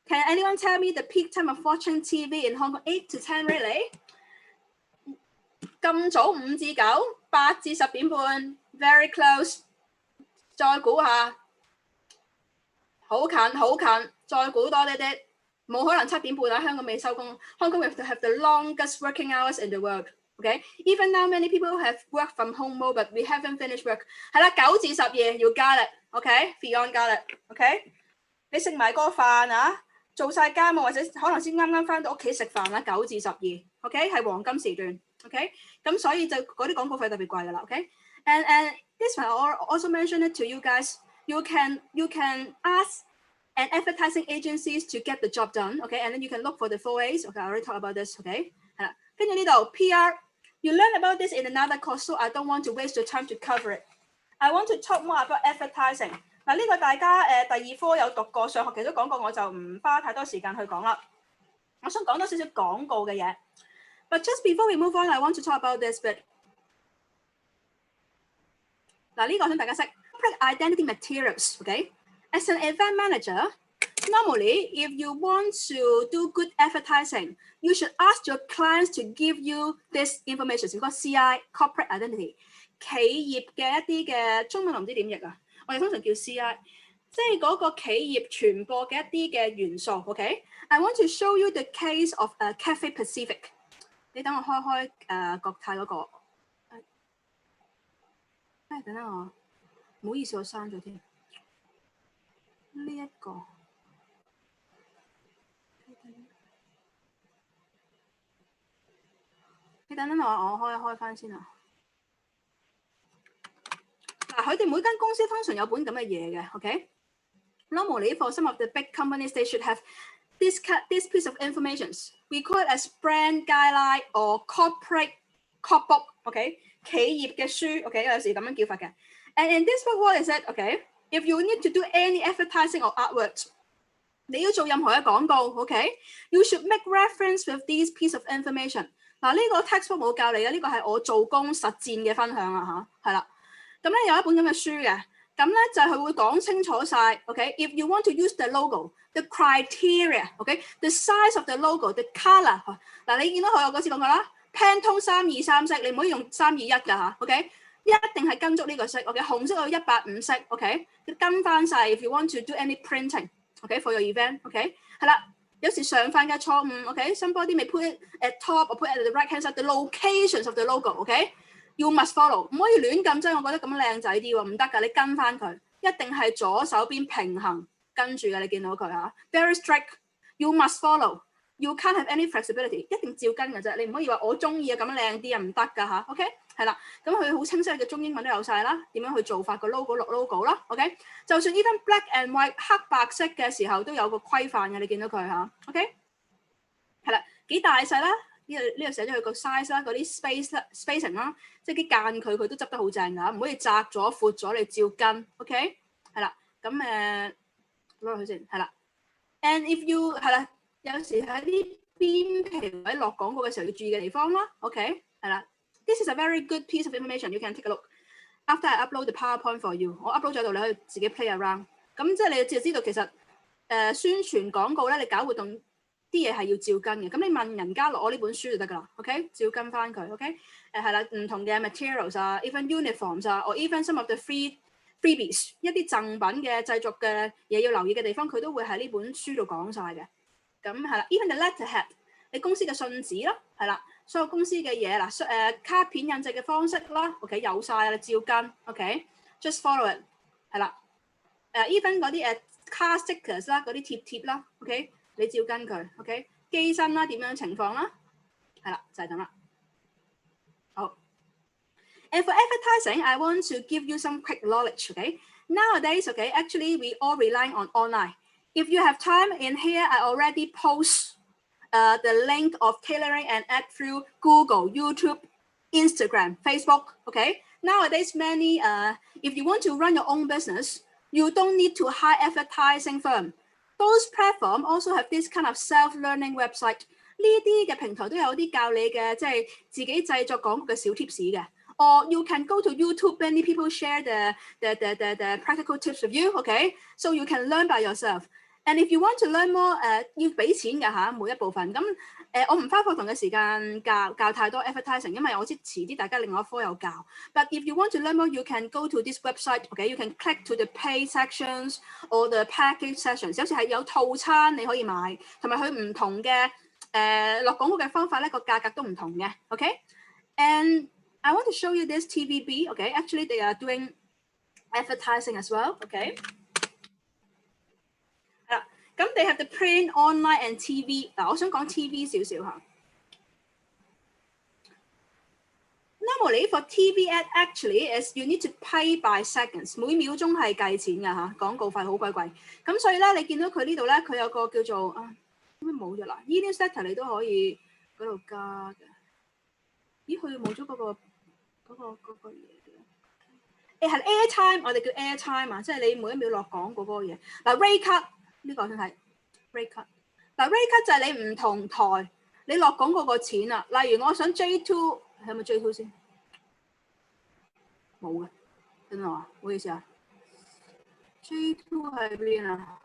Can anyone tell me the peak time of watching TV in Hong Kong? 8 to 10, really? 咁早5至9 8至10點半 ，very close。再估下，好近，再估多啲啲。冇可能7點半啦，香港未收工。Hong Kong have to have the longest working hours in the world. Okay, even now many people have worked from home more, but we haven't finished work. 係啦，9至12要加力。OK，Beyond 加力。OK， 你食埋個飯啊，做晒家務或者可能先啱啱翻到屋企食飯啦，9至12。OK， 係黃金時段。OK， 咁所以就嗰啲廣告費特別貴㗎啦。OK，and this one I also mentioned it to you guys. You can ask。And advertising agencies to get the job done, okay? And then you can look for the 4 A's. Okay, I already talked about this, okay? 係啦，跟住呢度 PR, you learn about this in another course, so I don't want to waste your time to cover it. I want to talk more about advertising. 嗱，呢個大家第二科有讀過，上學期都講過，我就唔花太多時間去講啦。我想講多少少廣告嘅嘢。But just before we move on, I want to talk about this bit. 嗱，呢個想大家識 Corporate identity materials, okay?As an event manager, normally, if you want to do good advertising, you should ask your clients to give you this information. 係個 CI corporate identity 企業嘅一啲嘅中文我唔知點譯啊，我哋通常叫 CI， 即係嗰個企業傳播嘅一啲嘅元素。OK，I want to show you the case of Cafe Pacific。你等我開國泰嗰個。等等我，唔好意思，我刪咗添。呢一個，你等等我開翻先啊！嗱，佢哋每間公司通常有本咁嘅嘢嘅 ，OK？Normally for some of the big companies, they should have this piece of information. We call it as brand guideline or corporate book，OK？ 企業嘅書 ，OK？ 有時咁樣叫法嘅。And in this book, what is it? OK？If you need to do any advertising or artwork， 你要做任何嘅廣告 ，OK？You should make reference with these piece of information。嗱，呢個 textbook 冇教你嘅，呢個係我做工實戰嘅分享啊嚇，係啦。咁咧有一本咁嘅書嘅，咁咧就係佢會講清楚晒 ，OK？If you want to use the logo，the criteria，OK？The size of the logo，the colour。嗱，你見到佢我嗰次講過啦 ，Pantone 323色，你唔可以用321㗎嚇 ，OK？一定係跟足呢個色 ，OK？ 紅色有185色 ，OK？ 跟翻晒 ，if you want to do any printing，OK？For your event，OK？ 係啦，有時常犯嘅錯誤 ，OK？Somebody may put it at top or put it at the right hand side，the locations of the logo，OK？You must follow， 唔可以亂咁擠，我覺得咁靚仔啲喎，唔得㗎，你跟翻佢，一定係左手邊平衡跟住嘅，你見到佢嚇 ，very strict，you must follow。You can't have any flexibility， 一定照跟嘅啫，你唔可以話我中意啊咁靚啲啊唔得㗎嚇 ，OK？ 係啦，咁佢好清晰嘅中英文都有晒啦，點樣去做法個 logo 落 logo 啦 ，OK？ 就算 even black and white 黑白色嘅時候都有個規範嘅，你見到佢嚇 ，OK？ 係啦，幾大細啦？呢度寫咗佢個 size 啦，嗰啲 spacing 啦，即係啲間佢都執得好正㗎，唔可以窄咗闊咗你照跟 ，OK？ 係啦，咁攞落去先，係啦 ，and if you 係啦。有時喺啲邊皮位落廣告嘅時候要注意嘅地方啦 ，OK， 係啦， this is a very good piece of information. You can take a look. After I upload the PowerPoint for you， 我 upload 咗度，你可以自己 play around。咁即係你就知道其實宣傳廣告咧，你搞活動啲嘢係要照跟嘅。咁你問人家攞呢本書就得㗎啦 ，OK？ 照跟翻佢 ，OK？ 係啦，唔同嘅 materials 啊 ，even uniforms 啊，or even some of the freebies 一啲贈品嘅製作嘅嘢要留意嘅地方，佢都會喺呢本書度講晒嘅。咁係啦 ，even the letterhead， 你公司嘅信紙啦，係啦。所有公司嘅嘢啦，卡片印製嘅方式啦 ，OK 有晒啦，照跟 ，OK，just follow it， 係啦，even 嗰啲car stickers 啦，嗰啲貼啦 ，OK， 你照跟佢 ，OK， 機身啦點樣情況啦，係啦，就係咁啦。好 ，and for advertising, I want to give you some quick knowledge, OK. Nowadays, OK, actually we all rely on online. If you have time in here, I already post。the link of tailoring an ad through Google, YouTube, Instagram, Facebook. Okay. Nowadays, many if you want to run your own business, you don't need to hire advertising firm. Those platforms also have this kind of self-learning website. 呢啲嘅平台都有啲教你嘅，即係自己製作廣告嘅小貼士嘅。Or you can go to YouTube. Many people share the practical tips with you. Okay, so you can learn by yourself.And if you want to learn more， 要俾錢㗎嚇，每一部分。咁我唔花課堂嘅時間教太多 advertising， 因為我知遲啲大家另外一科有教。But if you want to learn more, you can go to this website. Okay, you can click to the pay sections or the package sections。有時係有套餐你可以買，同埋佢唔同嘅落廣告嘅方法咧，個價格都唔同嘅。Okay, and I want to show you this TVB. Okay, actually they are doing advertising as well. Okay.咁 they have the print, online and TV。嗱，我想講 TV 少少嚇。Normally for TV ad actually is you need to pay by seconds， 每秒鐘係計錢㗎嚇，廣告費好鬼貴。咁所以咧，你見到佢呢度咧，佢有個叫做點解冇咗啦 ？E-newsletter 你都可以嗰度加嘅。咦，佢冇咗嗰個嘢嘅。係 airtime， 我哋叫 airtime 啊，即係你每一秒落廣告嗰個嘢。嗱 rate cut。呢個先係 rate cut。嗱 rate cut 就係你唔同台你落廣告個錢啊。例如我想 J2 係咪 J2 先？冇嘅，等我啊，唔好意思啊。J2 喺邊啊？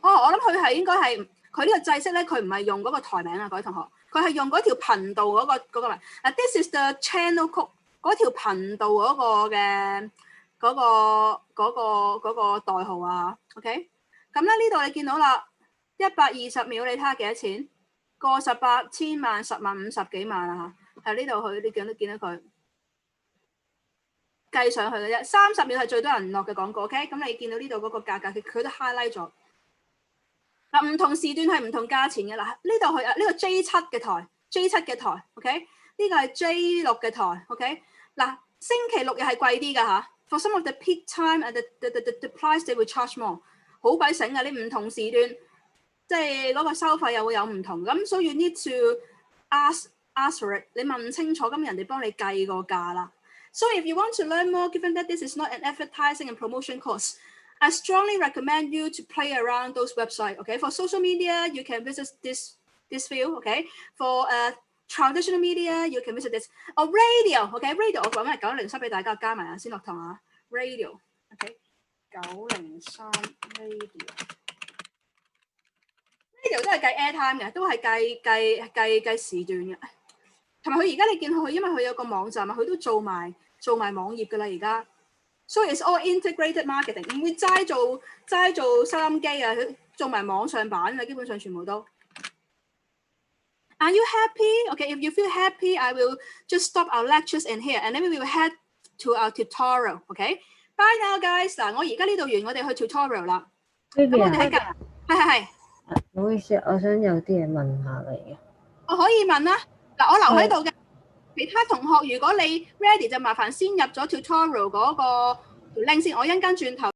我諗佢係應該係佢呢個制式咧，佢唔係用嗰個台名啊，各位同學，佢係用嗰條頻道嗰個名。嗱 ，this is the channel code 嗰條頻道嗰個嘅。嗰個代號啊 ，OK， 咁咧呢度你見到啦，120秒你睇下幾多錢？過18千萬、10萬、50幾萬啊嚇，係呢度佢你見到佢計上去嘅啫，30秒係最多人落嘅廣告 ，OK， 咁你見到呢度嗰個價格佢都 highlight 咗。嗱，唔同時段係唔同價錢嘅啦，呢度佢呢個 J7 嘅台 ，OK， 呢個係 J6 嘅台 ，OK， 嗱，星期六又係貴啲㗎嚇。For some of the peak time and the price they will charge more， 好鬼醒啊！你唔同時段，即係嗰個收費又會有唔同。咁所以 you need to ask for it， 你問清楚，咁人哋幫你計個價啦。So if you want to learn more, given that this is not an advertising and promotion course, I strongly recommend you to play around those websites. Okay, for social media, you can visit this field. Okay, for traditional media, you can visit this. Radio, okay, radio 我講緊係903俾大家加埋啊，先落堂啊。Radio, okay, 903 radio 都係計 airtime 嘅，都係計時段嘅。同埋佢而家你見佢，因為佢有個網站啊，佢都做埋網頁㗎啦而家。So it's all integrated marketing， 唔會齋做收音機啊，佢做埋網上版啊，基本上全部都。Are you happy? Okay, if you feel happy, I will just stop our lectures in here, and then we will head to our tutorial. Okay, bye now, guys. 嗱，我而家呢度完，我哋去 tutorial 啦。咁我哋喺係。唔好意思，我想有啲嘢問下你嘅。我可以問啦。嗱，我留喺度嘅。其他同學，如果你 ready 就麻煩先入咗 tutorial 嗰個條 link 先，我一陣間轉頭。